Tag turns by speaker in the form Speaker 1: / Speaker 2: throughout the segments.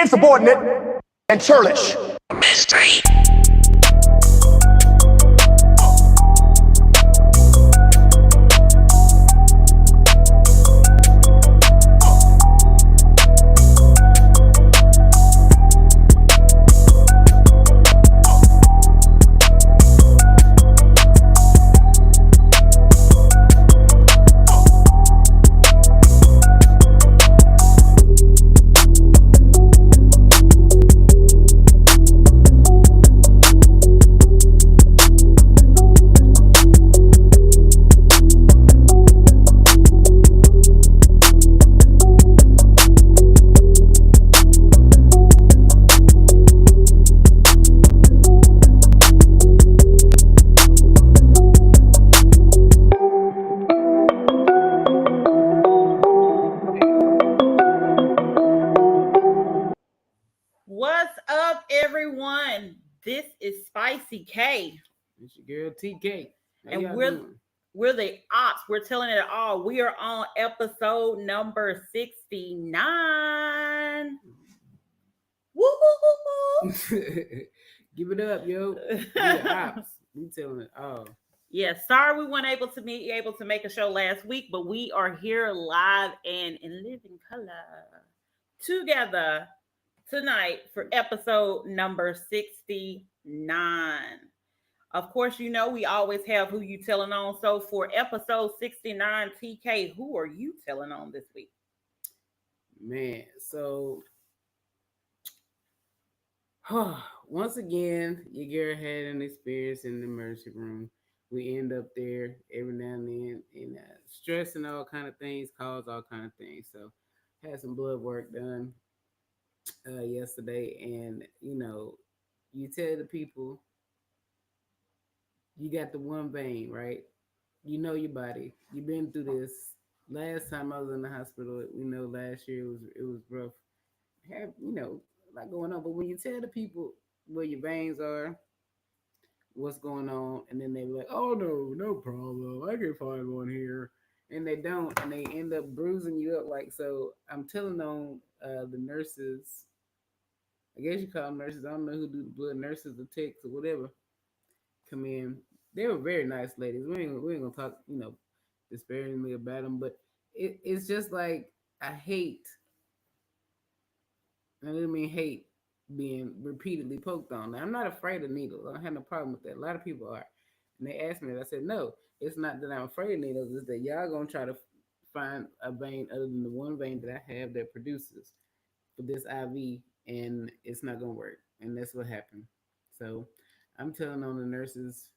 Speaker 1: insubordinate, and churlish.
Speaker 2: Mystery.
Speaker 3: What's up, everyone? This is Spicy K,
Speaker 4: It's your girl TK. How
Speaker 3: and
Speaker 4: y'all
Speaker 3: we're
Speaker 4: doing?
Speaker 3: we're the ops. We're telling it all. We are on episode number 69. Woo woo woo
Speaker 4: Give it up, yo.
Speaker 3: woo.
Speaker 4: We the ops. We telling it all.
Speaker 3: Yeah, sorry we weren't able to make a show last week, but we are here live and in living color together tonight for episode number 69. Of course, you know we always have who you telling on. So for episode 69, TK, who are you telling on this week?
Speaker 4: Man, so once again, your girl had an experience in the emergency room. We end up there every now and then, and stress and all kind of things cause all kind of things. So had some blood work done yesterday, and you tell the people you got the one vein, right? You know your body. You've been through this. Last time I was in the hospital, last year it was rough. Have a lot going on, but when you tell the people where your veins are, what's going on, and then they be like, "Oh no, no problem. I can find one here," and they don't, and they end up bruising you up. Like so, I'm telling on the nurses. I guess you call them nurses. I don't know who do the blood, nurses, the techs, or whatever. Come in. They were very nice ladies. We ain't gonna talk, disparagingly about them, but it's just like I hate. I don't mean hate being repeatedly poked on. Now, I'm not afraid of needles. I don't have no problem with that. A lot of people are, and they asked me that. I said no. It's not that I'm afraid of needles. It's that y'all gonna try to find a vein other than the one vein that I have that produces for this IV, and it's not gonna work. And that's what happened. So I'm telling on the nurses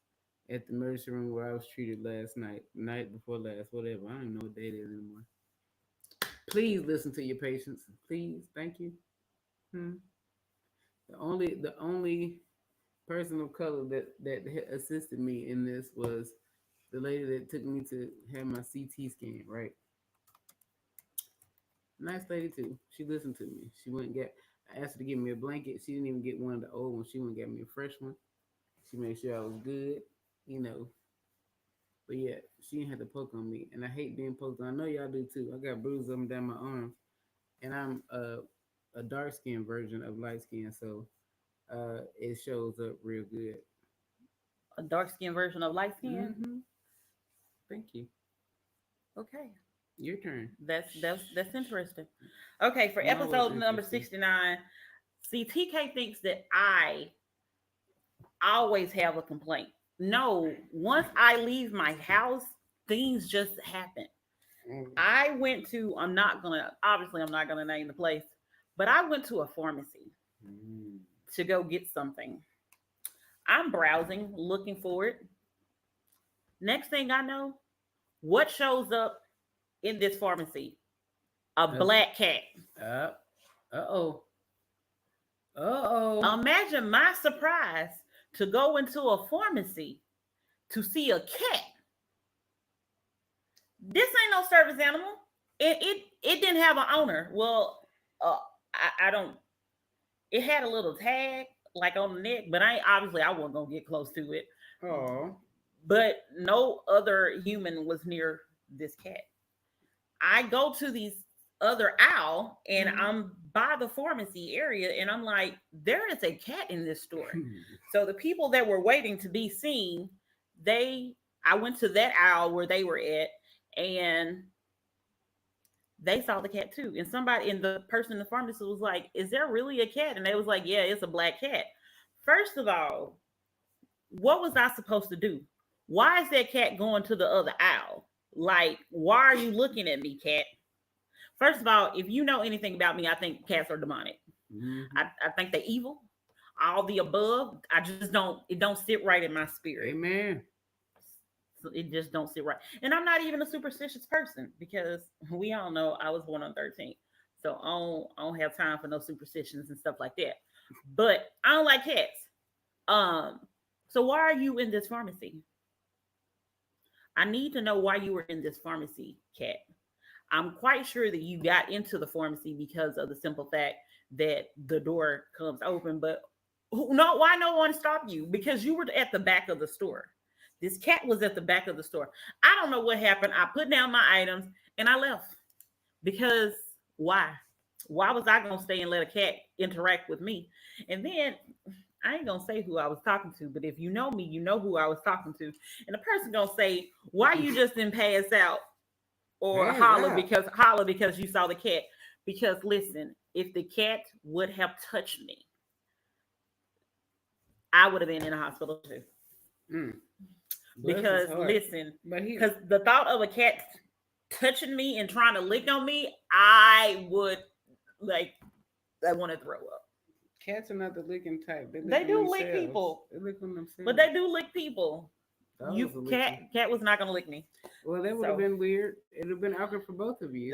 Speaker 4: at the emergency room where I was treated last night, night before last, whatever. I don't even know what day it is anymore. Please listen to your patients. Please, thank you. The only person of color that assisted me in this was the lady that took me to have my CT scan. Right, nice lady too. She listened to me. She went and get. I asked her to give me a blanket. She didn't even get one of the old ones. She went and got me a fresh one. She made sure I was good. You know, But yeah, she didn't have to poke on me, and I hate being poked on. I know y'all do too. I got bruises up and down my arms, and I'm a dark skinned version of light skin, so it shows up real good.
Speaker 3: A dark skin version of light skin?
Speaker 4: Mm-hmm. Thank you.
Speaker 3: Okay.
Speaker 4: Your turn.
Speaker 3: That's interesting. Okay, for
Speaker 4: I'm always
Speaker 3: episode number
Speaker 4: interested.
Speaker 3: 69, see, TK thinks that I always have a complaint. No, once I leave my house, things just happen. I went to, I'm not gonna name the place, but I went to a pharmacy
Speaker 4: Mm.
Speaker 3: to go get something. I'm browsing, looking for it. Next thing I know, what shows up in this pharmacy? A black cat.
Speaker 4: Uh-oh. Uh-oh.
Speaker 3: Imagine my surprise to go into a pharmacy to see a cat. This ain't no service animal. It didn't have an owner. Well, I don't. It had a little tag like on the neck, but I wasn't gonna get close to it.
Speaker 4: Oh.
Speaker 3: But no other human was near this cat. I go to these other owl and I'm by the pharmacy area, and I'm like, there is a cat in this store. So the people that were waiting to be seen, I went to that aisle where they were at, and they saw the cat too. And somebody, and the person in the pharmacy was like, "Is there really a cat?" And they was like, "Yeah, it's a black cat." First of all, what was I supposed to do? Why is that cat going to the other aisle? Like, why are you looking at me, cat? First of all, if you know anything about me, I think cats are demonic.
Speaker 4: Mm-hmm.
Speaker 3: I think they're evil. All the above. I just don't. It don't sit right in my spirit.
Speaker 4: Amen.
Speaker 3: So it just don't sit right. And I'm not even a superstitious person because we all know I was born on 13th. So I don't have time for no superstitions and stuff like that. But I don't like cats. Um, so why are you in this pharmacy? I need to know why you were in this pharmacy, cat. I'm quite sure that you got into the pharmacy because of the simple fact that the door comes open. But no, why no one stopped you? Because you were at the back of the store. This cat was at the back of the store. I don't know what happened. I put down my items and I left. Because why? Why was I gonna stay and let a cat interact with me? And then I ain't gonna say who I was talking to, but if you know me, you know who I was talking to. And the person gonna say, "Why you just didn't pass out or
Speaker 4: Pass out.
Speaker 3: holler because you saw the cat?" Because listen, if the cat would have touched me, I would have been in the hospital too.
Speaker 4: Mm.
Speaker 3: Because listen,
Speaker 4: But he,
Speaker 3: because the thought of a cat touching me and trying to lick on me, I would like I want to throw up.
Speaker 4: cats are not the licking type.
Speaker 3: They do lick people.
Speaker 4: They lick on themselves.
Speaker 3: But they do lick people.
Speaker 4: Dogs
Speaker 3: You
Speaker 4: will lick
Speaker 3: cat
Speaker 4: you.
Speaker 3: cat was not gonna lick me.
Speaker 4: Well, that would have
Speaker 3: So
Speaker 4: been weird. It would have been awkward for both of you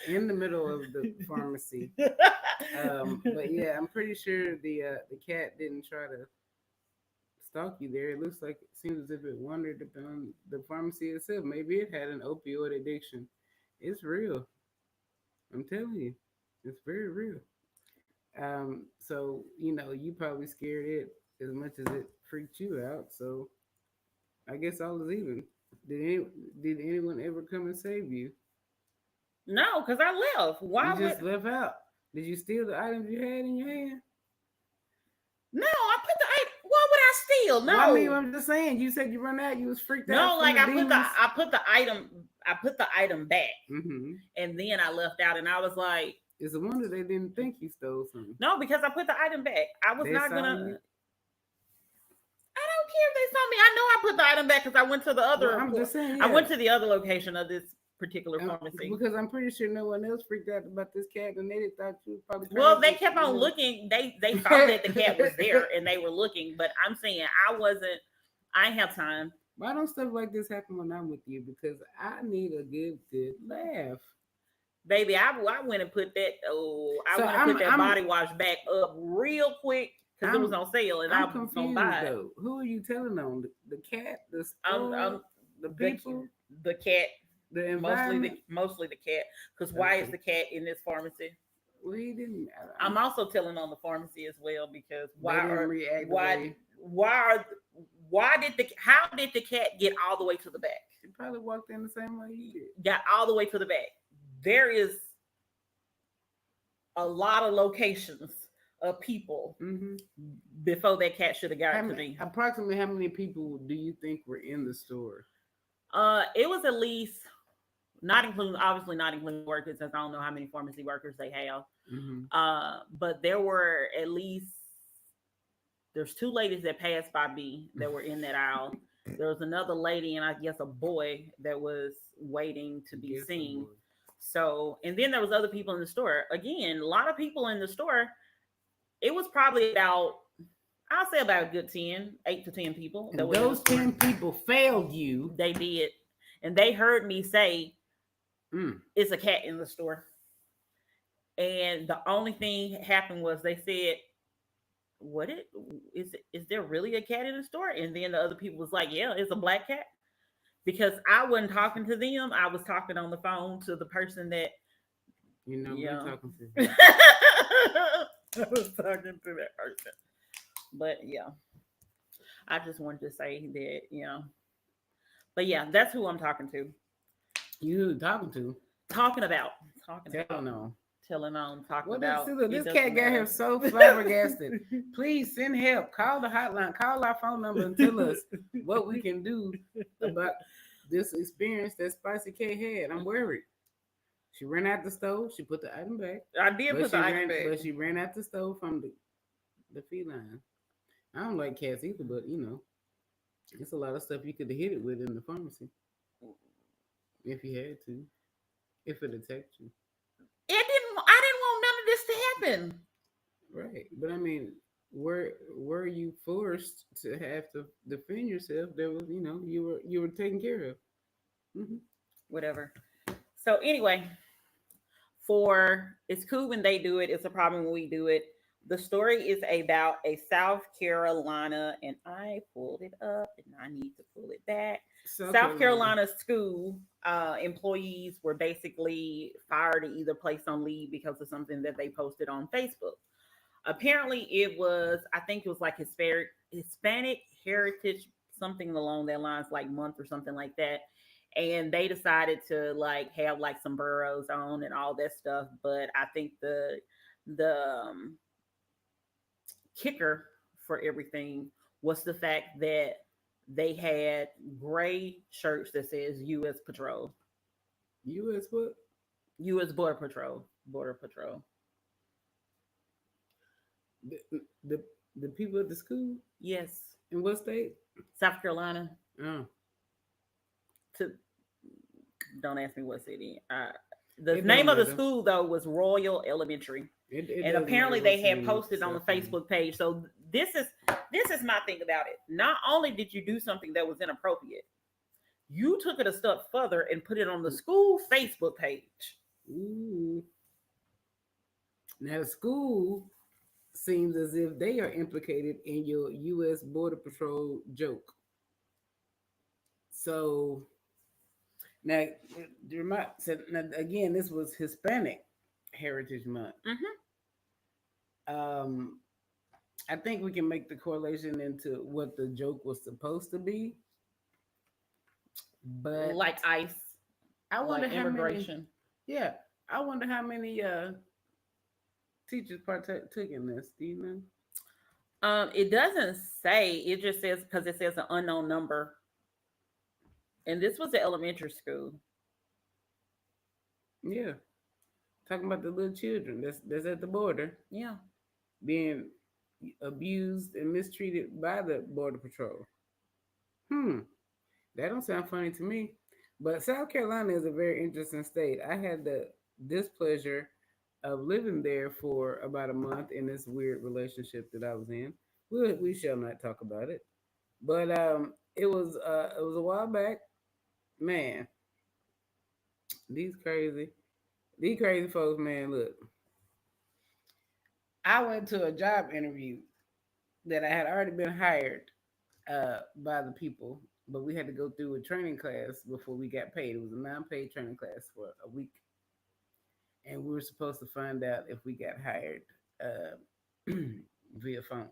Speaker 4: in the middle of the pharmacy. But yeah, I'm pretty sure the cat didn't try to stalk you there. It looks like it seems as if it wandered upon the pharmacy itself. Maybe it had an opioid addiction. It's real. I'm telling you, it's very real. So you probably scared it as much as it freaked you out. So I guess all is even. Did anyone ever come and save you?
Speaker 3: no, because I left.
Speaker 4: You
Speaker 3: Why would
Speaker 4: just left out. Did you steal the items you had in your hand?
Speaker 3: no? I put the item. Why would I steal?
Speaker 4: Well, I mean,
Speaker 3: No,
Speaker 4: I'm just saying. You said you run out. You was freaked
Speaker 3: no.
Speaker 4: out from
Speaker 3: Like
Speaker 4: the demons.
Speaker 3: I put the item. I put the item back,
Speaker 4: Mm-hmm.
Speaker 3: and then I left out, and I was like,
Speaker 4: It's a wonder they didn't think you stole something.
Speaker 3: no, because I put the item back. I was
Speaker 4: They
Speaker 3: not
Speaker 4: saw
Speaker 3: gonna.
Speaker 4: you.
Speaker 3: I don't care if they saw me. I know I put the item back because I went to the other.
Speaker 4: Well, I'm just saying.
Speaker 3: I
Speaker 4: Yeah.
Speaker 3: went to the other location of this particular pharmacy.
Speaker 4: Because I'm pretty sure no one else freaked out about this cat, and they thought you was probably.
Speaker 3: Well, they
Speaker 4: crazy.
Speaker 3: kept on looking. They thought that the cat was there, and they were looking. But I'm saying I wasn't. I ain't have time,
Speaker 4: Why don't stuff like this happen when I'm with you? Because I need a good laugh.
Speaker 3: baby. I went and put that. Oh, I
Speaker 4: So
Speaker 3: went and put that
Speaker 4: I'm
Speaker 3: body wash back up real quick because it was on sale, and I
Speaker 4: I'm
Speaker 3: was gonna
Speaker 4: confused
Speaker 3: buy it.
Speaker 4: though. Who are you telling on? The cat, the
Speaker 3: I'm
Speaker 4: store, the people,
Speaker 3: the cat,
Speaker 4: the environment?
Speaker 3: mostly the cat. Because why is
Speaker 4: Okay.
Speaker 3: the cat in this pharmacy?
Speaker 4: Well, he didn't.
Speaker 3: I'm also telling on the pharmacy as well because
Speaker 4: They didn't react the way.
Speaker 3: how did the cat get all the way to the back?
Speaker 4: She probably walked in the same way you did.
Speaker 3: Got all the way to the back. There is a lot of locations of people
Speaker 4: Mm-hmm.
Speaker 3: before that cat should have got to me.
Speaker 4: Approximately how many people do you think were in the store?
Speaker 3: It was at least not including workers, as I don't know how many pharmacy workers they have.
Speaker 4: Mm-hmm.
Speaker 3: But there were at least there's two ladies that passed by me that were in that aisle. There was another lady and I guess a boy that was waiting to be seen. So, and then there was other people in the store. Again, a lot of people in the store. It was probably I'll say about a good 8 to 10 people.
Speaker 4: And those 10 people failed you.
Speaker 3: They did. And they heard me say, it's a cat in the store. And the only thing happened was they said, is there really a cat in the store? And then the other people was like, yeah, it's a black cat. Because I wasn't talking to them. I was talking on the phone to the person that
Speaker 4: you're talking to.
Speaker 3: I was talking to that person. But yeah. I just wanted to say that, But yeah, that's who I'm talking to.
Speaker 4: You who talking to?
Speaker 3: Talking about.
Speaker 4: Tell no.
Speaker 3: telling on, talking
Speaker 4: What is
Speaker 3: about it
Speaker 4: this
Speaker 3: doesn't
Speaker 4: cat got here
Speaker 3: matter.
Speaker 4: so flabbergasted? Please send help. Call the hotline. Call our phone number and tell us what we can do about this experience that Spicy K had. I'm worried. She ran out the stove. She put the item back,
Speaker 3: I did
Speaker 4: but
Speaker 3: put the item back.
Speaker 4: she ran out the stove from the feline. I don't like cats either, but it's a lot of stuff you could have hit it with in the pharmacy if you had to, if it attacked you.
Speaker 3: I didn't want none of this to happen.
Speaker 4: Right. But I mean, were you forced to have to defend yourself? There was, you were taken care of. Hmm.
Speaker 3: Whatever. So anyway, for it's cool when they do it. It's a problem when we do it. The story is about a South Carolina, and I pulled it up, and I need to pull it back.
Speaker 4: South
Speaker 3: South
Speaker 4: Carolina.
Speaker 3: Carolina school employees were basically fired or either placed on leave because of something that they posted on Facebook. Apparently, it was I think it was like Hispanic Heritage something along that lines, like month or something like that. And they decided to like have like some burros on and all that stuff. But I think the kicker for everything was the fact that they had gray shirts that says U.S. Patrol,
Speaker 4: U.S. what?
Speaker 3: U.S. Border Patrol, Border Patrol.
Speaker 4: The, the the people at the school
Speaker 3: Yes,
Speaker 4: in what state?
Speaker 3: South Carolina.
Speaker 4: Oh,
Speaker 3: To don't ask me what city. The
Speaker 4: it don't
Speaker 3: name of the
Speaker 4: matter.
Speaker 3: school though was Royal Elementary,
Speaker 4: It
Speaker 3: and
Speaker 4: doesn't matter
Speaker 3: apparently
Speaker 4: what
Speaker 3: they
Speaker 4: city
Speaker 3: had
Speaker 4: in
Speaker 3: posted on the
Speaker 4: South Carolina.
Speaker 3: Facebook page. So this is my thing about it. Not only did you do something that was inappropriate, you took it a step further and put it on the school Facebook page.
Speaker 4: Ooh. Now the school seems as if they are implicated in your U.S. Border Patrol joke. So now, now again, this was Hispanic Heritage Month.
Speaker 3: Hmm.
Speaker 4: Um, I think we can make the correlation into what the joke was supposed to be, but
Speaker 3: Like ICE,
Speaker 4: I wonder
Speaker 3: like
Speaker 4: how many.
Speaker 3: immigration.
Speaker 4: Yeah, I wonder how many teachers partook in this. Do you know?
Speaker 3: It doesn't say. It just says because it says an unknown number, and this was an elementary school.
Speaker 4: Yeah, talking about the little children that's at the border
Speaker 3: Yeah.
Speaker 4: being abused and mistreated by the border patrol. Hmm, that don't sound funny to me. But South Carolina is a very interesting state. I had the displeasure of living there for about a month in this weird relationship that I was in. We shall not talk about it. But it was a while back. Man, these crazy these crazy folks, man, look. I went to a job interview that I had already been hired by the people, but we had to go through a training class before we got paid. It was a non-paid training class for a week, and we were supposed to find out if we got hired uh, via phone.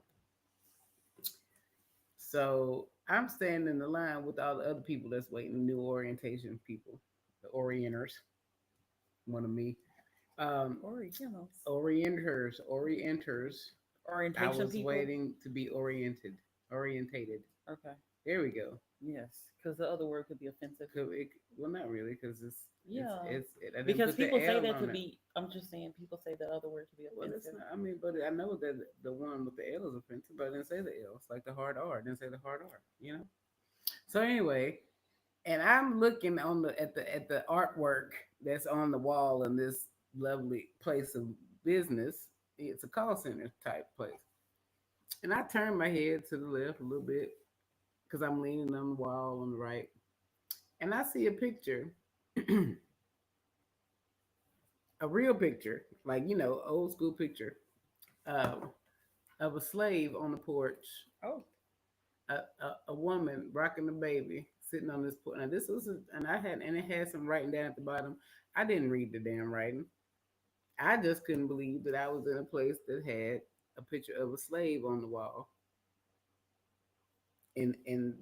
Speaker 4: So I'm standing in the line with all the other people that's waiting, new orientation people, the orienters, one of me. Um,
Speaker 3: Originals.
Speaker 4: orienters. I
Speaker 3: Orientation
Speaker 4: was
Speaker 3: people.
Speaker 4: waiting to be orientated.
Speaker 3: Okay.
Speaker 4: There we go.
Speaker 3: Yes, because the other word could be offensive.
Speaker 4: Well, not really, because
Speaker 3: Yeah.
Speaker 4: I didn't
Speaker 3: Because
Speaker 4: put the
Speaker 3: people say
Speaker 4: L
Speaker 3: that to
Speaker 4: on it.
Speaker 3: be, I'm just saying, people say the other word to be
Speaker 4: Well, it's
Speaker 3: offensive.
Speaker 4: not. I mean, but I know that the one with the L is offensive, but I didn't say the L. It's like the hard R. I didn't say the hard R. So anyway, and I'm looking on the artwork that's on the wall in this lovely place of business. It's a call center type place, and I turn my head to the left a little bit because I'm leaning on the wall on the right, and I see a picture, a real picture, like old school picture, uh, of a slave on the porch,
Speaker 3: Oh.
Speaker 4: a woman rocking the baby, sitting on this porch. Now and it had some writing down at the bottom. I didn't read the damn writing. I just couldn't believe that I was in a place that had a picture of a slave on the wall, and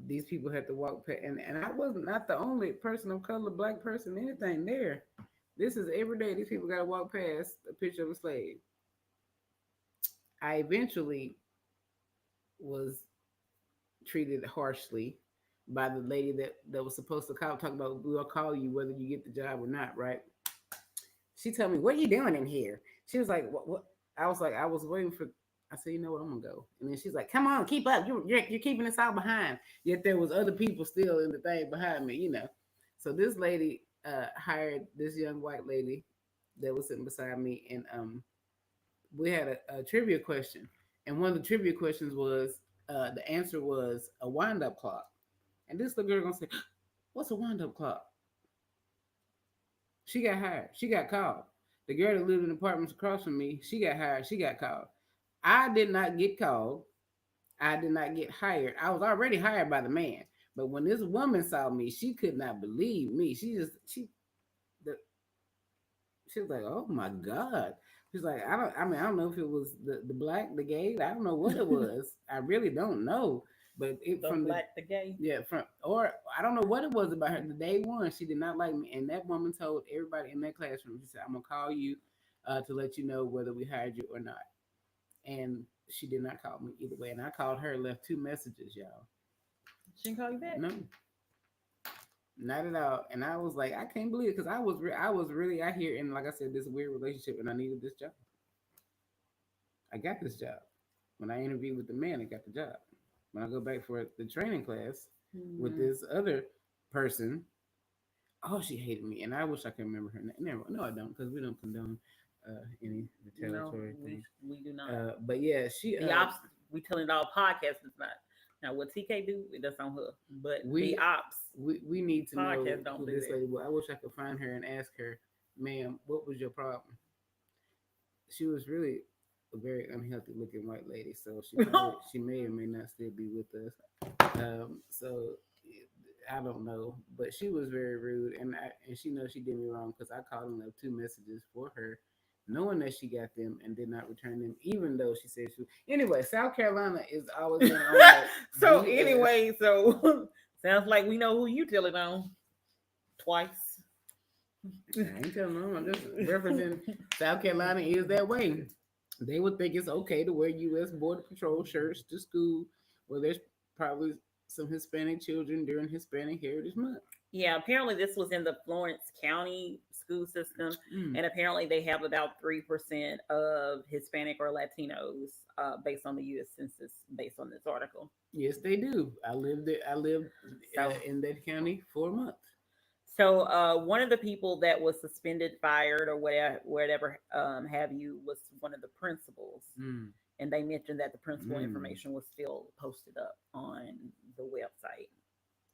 Speaker 4: these people had to walk past, and I was not the only person of color, black person, anything there. This is every day. These people got to walk past a picture of a slave. I eventually was treated harshly by the lady that was supposed to call, talk about we'll call you whether you get the job or not, right? She told me, "What are you doing in here?" She was like, "What?" I was like, "I was waiting for." I said, "You know what? I'm gonna go." And then she's like, "Come on, keep up. You're keeping us all behind." Yet there was other people still in the thing behind me, you know. So this lady hired this young white lady that was sitting beside me, and we had a trivia question, and one of the trivia questions was the answer was a wind up clock, and this little girl gonna say, "What's a wind up clock?" She got hired. She got called. The girl that lived in apartments across from me, she got hired. She got called. I did not get called. I did not get hired. I was already hired by the man. But when this woman saw me, she could not believe me. The, she was like, "Oh my God." She's like, I don't know if it was the black, the gay. I don't know what it was. I really don't know. But it
Speaker 3: The
Speaker 4: from the
Speaker 3: black, the gay.
Speaker 4: yeah, from or I don't know what it was about her. The day one, she did not like me. And that woman told everybody in that classroom, she said, "I'm gonna call you to let you know whether we hired you or not." And she did not call me either way. And I called her, left 2 messages, y'all.
Speaker 3: She didn't call you back.
Speaker 4: No, not at all. And I was like, I can't believe it because I was really out here in, like I said, this weird relationship, and I needed this job. I got this job. When I interviewed with the man, I got the job. When I go back for the training class with
Speaker 3: Mm,
Speaker 4: this other person, oh, she hated me, and I wish I could remember her name. Never, no, I don't, because we don't condone any
Speaker 3: no,
Speaker 4: retaliatory thing.
Speaker 3: we do not.
Speaker 4: But yeah, she
Speaker 3: The ops, we telling all podcasts is not. Now what TK do, that's on her. But the
Speaker 4: we
Speaker 3: ops
Speaker 4: we need to know
Speaker 3: podcast don't
Speaker 4: who
Speaker 3: do
Speaker 4: this
Speaker 3: that.
Speaker 4: lady was. I wish I could find her and ask her, "Ma'am, what was your problem?" She was really a very unhealthy looking white lady, so she may or may not still be with us. So I don't know, but she was very rude, and she knows she did me wrong because I called and left 2 messages for her, knowing that she got them and did not return them, even though she said she. Anyway, South Carolina is always been on that
Speaker 3: So
Speaker 4: BS.
Speaker 3: anyway, so sounds like we know who you telling on twice.
Speaker 4: I ain't telling them. I'm just referencing South Carolina is that way. They would think it's okay to wear U.S. Border Patrol shirts to school, where there's probably some Hispanic children during Hispanic Heritage Month.
Speaker 3: Yeah, apparently this was in the Florence County school system,
Speaker 4: Mm.
Speaker 3: and apparently they have about 3% of Hispanic or Latinos based on the U.S. Census, based on this article.
Speaker 4: Yes, they do. I lived there. I lived
Speaker 3: So,
Speaker 4: in that county for a month.
Speaker 3: one of the people that was suspended, fired, or whatever have you, was one of the principals,
Speaker 4: Mm.
Speaker 3: and they mentioned that the principal
Speaker 4: Mm.
Speaker 3: information was still posted up on the website.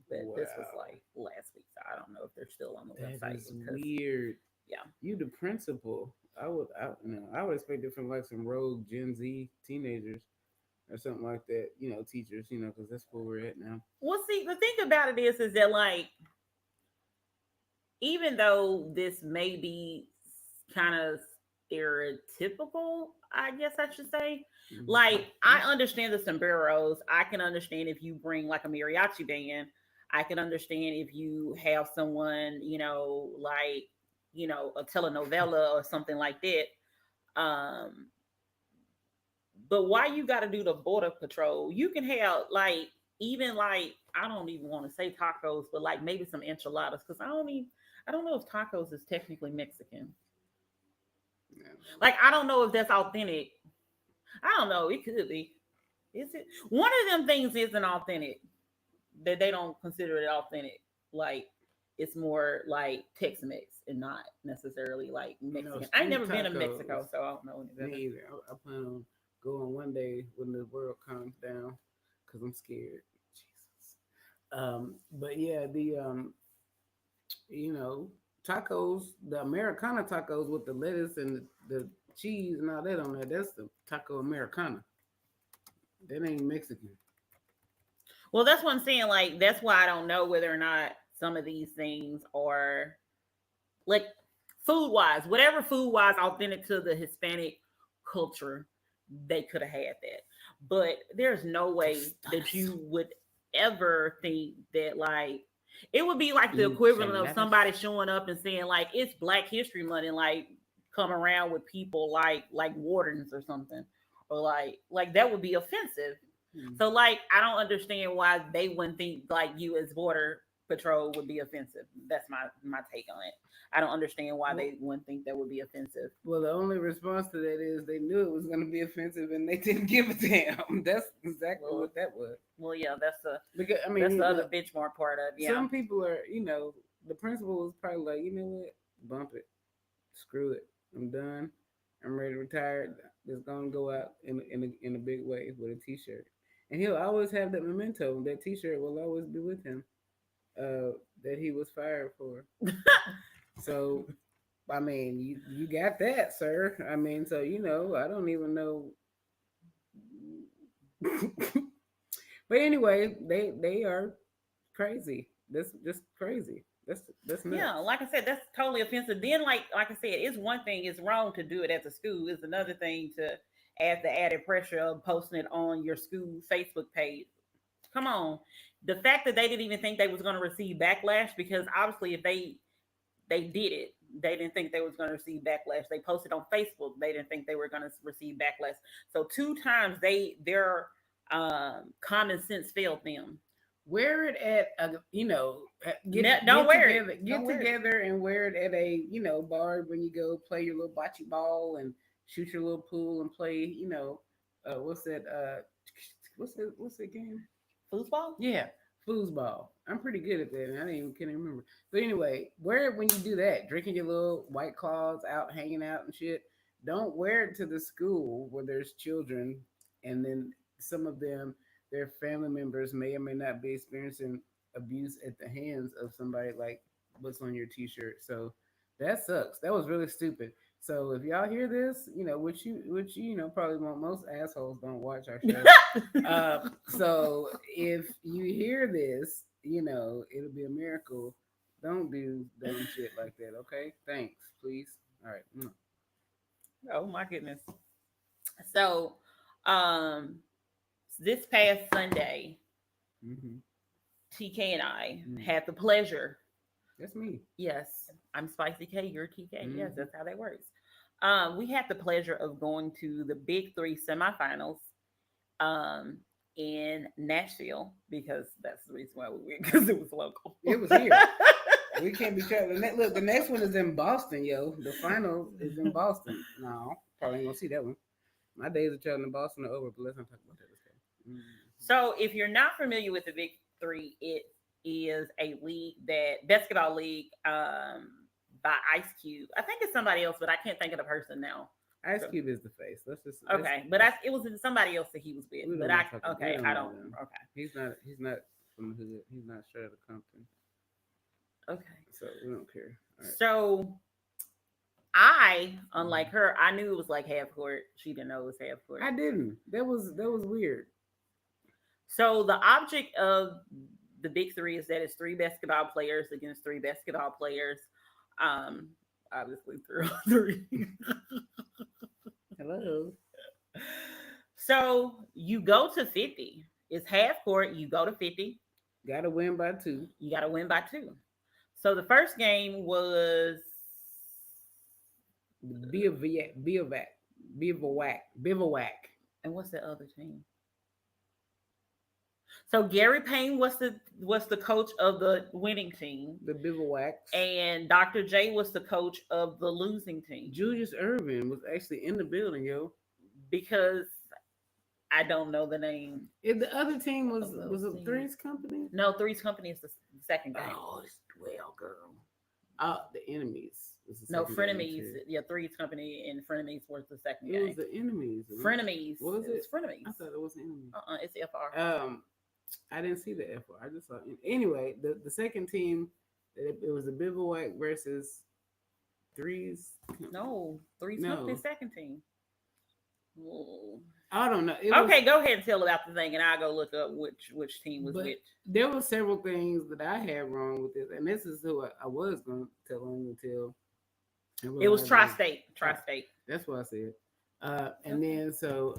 Speaker 3: But this was
Speaker 4: Wow,
Speaker 3: like last week, so I don't know if they're still on the
Speaker 4: that
Speaker 3: website
Speaker 4: is
Speaker 3: because
Speaker 4: weird.
Speaker 3: yeah.
Speaker 4: You the principal. I would expect it from like some rogue Gen Z teenagers or something like that. Teachers. Because that's where we're at now.
Speaker 3: Well, see, the thing about it is that like even though this may be kind of stereotypical, I guess I should say,
Speaker 4: Mm.
Speaker 3: like I understand the sombreros. I can understand if you bring like a mariachi band. I can understand if you have someone, like a telenovela or something like that. Um, But why you got to do the border patrol? You can have like even like I don't even want to say tacos, but like maybe some enchiladas because I don't know if tacos is technically Mexican.
Speaker 4: Yeah.
Speaker 3: Like I don't know if that's authentic. I don't know. It could be. Is it? One of them things isn't authentic. That they don't consider it authentic. Like it's more like Tex-Mex and not necessarily like
Speaker 4: No,
Speaker 3: Mexican. I ain't
Speaker 4: street
Speaker 3: never been to
Speaker 4: tacos.
Speaker 3: Mexico, so I don't know any
Speaker 4: Me
Speaker 3: better.
Speaker 4: either. I plan on going one day when the world calms down, cause I'm scared. Jesus. But yeah, the you know, tacos, the Americana tacos with the lettuce and the cheese and all that on there. That's the taco Americana. That ain't Mexican.
Speaker 3: Well, that's what I'm saying. Like, that's why I don't know whether or not some of these things are like food wise, whatever food wise authentic to the Hispanic culture, they could have had that. But there's no way that
Speaker 4: Tostones.
Speaker 3: you would ever think that, like, It would be like the equivalent of somebody
Speaker 4: Enchiladas.
Speaker 3: showing up and saying like it's Black History Month and like come around with people like wardens or something, or like that would be offensive.
Speaker 4: Hmm.
Speaker 3: So like I don't understand why they wouldn't think like U.S. Border Patrol would be offensive. That's my take on it. I don't understand why
Speaker 4: Well,
Speaker 3: they wouldn't think that would be offensive.
Speaker 4: well, the only response to that is they knew it was going to be offensive and they didn't give a damn. That's exactly
Speaker 3: Well,
Speaker 4: what that was.
Speaker 3: well, yeah, that's the
Speaker 4: Because I
Speaker 3: that's
Speaker 4: mean,
Speaker 3: the other benchmark part of yeah.
Speaker 4: some people are, the principal was probably like, you know what, bump it, screw it, I'm done, I'm ready to retire. Just gonna go out in a big way with a T-shirt, and he'll always have that memento. That T-shirt will always be with him. That he was fired for. So I mean, you got that, sir. I mean, so I don't even know. But anyway, they are crazy. That's just crazy. That's nuts.
Speaker 3: Yeah, like I said, that's totally offensive. Then, like I said, it's one thing, it's wrong to do it at the school. It's another thing to add the added pressure of posting it on your school Facebook page. Come on, the fact that they didn't even think they was going to receive backlash, because obviously if they did it, they didn't think they was going to receive backlash. They posted on Facebook, they didn't think they were going to receive backlash. So two times their common sense failed them.
Speaker 4: Wear it at
Speaker 3: Don't wear it.
Speaker 4: get
Speaker 3: Don't wear it.
Speaker 4: together and wear it at a bar when you go play your little bocce ball and shoot your little pool and play what's that what's that game.
Speaker 3: Foosball?
Speaker 4: Yeah, foosball. I'm pretty good at that, and can't even remember. But anyway, wear it when you do that, drinking your little white claws, out hanging out and shit. Don't wear it to the school where there's children, and then some of them, their family members may or may not be experiencing abuse at the hands of somebody like what's on your T-shirt. So that sucks. That was really stupid. So if y'all hear this, which probably won't, most assholes don't watch our show. So if you hear this, it'll be a miracle. Don't do dumb shit like that, okay? Thanks, please. All right.
Speaker 3: Oh my goodness. So, this past Sunday,
Speaker 4: Mm-hmm.
Speaker 3: TK and I
Speaker 4: Mm.
Speaker 3: had the pleasure.
Speaker 4: That's me.
Speaker 3: Yes, I'm Spicy K. You're TK. Yes,
Speaker 4: Mm-hmm.
Speaker 3: that's how that works. We had the pleasure of going to the Big Three semifinals um, in Nashville, because that's the reason why we went, because it was local.
Speaker 4: It was here. We can't be traveling. Look, the next one is in Boston, yo. The final is in Boston. No, probably ain't gonna see that one. My days of traveling to Boston are over, but let's not talk about that. Let's go.
Speaker 3: So, if you're not familiar with the Big Three, it is a league, that basketball league, by Ice Cube. I think it's somebody else, but I can't think of the person now.
Speaker 4: Ice Cube is the face.
Speaker 3: Okay, but it was somebody else that he was with. But I don't. Okay,
Speaker 4: He's not. He's not from the hood. He's not straight out of Compton.
Speaker 3: Okay.
Speaker 4: So we don't care. All right.
Speaker 3: So I, unlike her, I knew it was like half court. She didn't know it was half court.
Speaker 4: I didn't. That was weird.
Speaker 3: So the object of the Big Three is that it's three basketball players against three basketball players. Obviously three.
Speaker 4: Hello.
Speaker 3: So you go to 50. It's half court. You go to 50.
Speaker 4: Gotta win by 2.
Speaker 3: You got to win by 2. So the first game was
Speaker 4: Bivouac.
Speaker 3: And what's the other team? So Gary Payne was the coach of the winning team.
Speaker 4: The Bivouacs.
Speaker 3: And Dr. J was the coach of the losing team.
Speaker 4: Julius Irvin was actually in the building, yo.
Speaker 3: Because I don't know the name.
Speaker 4: If the other team was it Three's Company?
Speaker 3: No, Three's Company is the second game.
Speaker 4: Oh, well, girl. The enemies.
Speaker 3: No, Frenemies. Yeah, Three's Company and Frenemies was the second game.
Speaker 4: It was the enemies.
Speaker 3: Frenemies.
Speaker 4: What was it?
Speaker 3: It's Frenemies.
Speaker 4: I thought it was enemies.
Speaker 3: It's FR.
Speaker 4: I didn't see the FR. I just saw it. Anyway, the second team, it was the Bivouac versus Three's.
Speaker 3: No, Three's Company second team. Whoa.
Speaker 4: I don't know.
Speaker 3: Okay, go ahead and tell about the thing, and I'll go look up which team was which.
Speaker 4: There were several things that I had wrong with this, and this is who I was going to tell on until
Speaker 3: it was Tri-State. Tri-State.
Speaker 4: That's what I said. And then so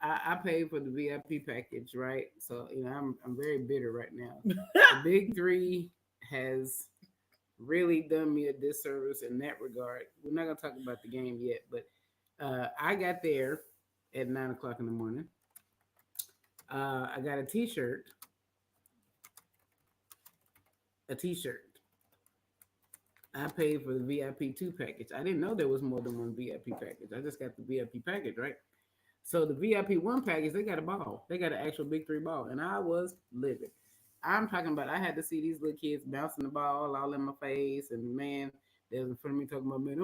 Speaker 4: I paid for the VIP package, right? So I'm very bitter right now. The big three has really done me a disservice in that regard. We're not gonna talk about the game yet, but I got there at 9 o'clock in the morning. I got a T-shirt, a T-shirt. I paid for the VIP two package. I didn't know there was more than one VIP package. I just got the VIP package, right? So the VIP one package, they got a ball. They got an actual big three ball, and I was livid. I'm talking about. I had to see these little kids bouncing the ball all in my face, and man, they was in front of me talking about, man,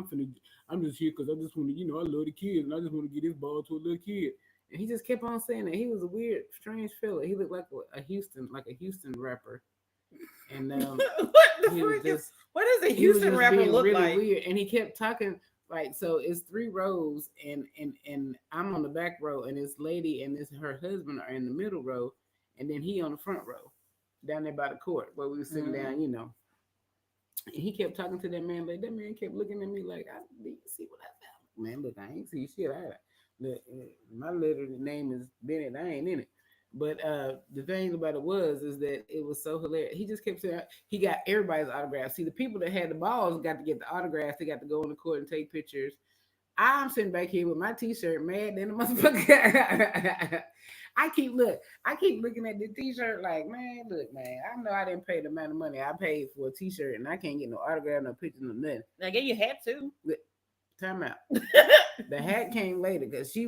Speaker 4: I'm just here because I just want to, I love the kids, and I just want to get this ball to a little kid. And he just kept on saying that. He was a weird, strange fella. He looked like a Houston rapper, and
Speaker 3: What the
Speaker 4: he was
Speaker 3: frick is?
Speaker 4: just
Speaker 3: What does a
Speaker 4: he was
Speaker 3: Houston
Speaker 4: just
Speaker 3: rapper
Speaker 4: being
Speaker 3: look
Speaker 4: really
Speaker 3: like?
Speaker 4: weird, and he kept talking. Like, so it's three rows, and I'm on the back row, and this lady and this her husband are in the middle row, and then he on the front row, down there by the court where we were sitting
Speaker 3: Mm.
Speaker 4: down. And he kept talking to that man, like that man kept looking at me like, "Do you see what I found?" Man, look, I ain't see shit. Look, my literary name is Bennett. I ain't in it. But the thing about it was is that it was so hilarious. He just kept saying he got everybody's autograph. See, the people that had the balls got to get the autographs. They got to go on the court and take pictures. I'm sitting back here with my T-shirt, mad than a motherfucker. I keep looking at the T-shirt like, man, look, man, I know I didn't pay the amount of money I paid for a T-shirt, and I can't get no autograph, no picture, no nothing.
Speaker 3: I guess you had to.
Speaker 4: Time out. The hat came later because she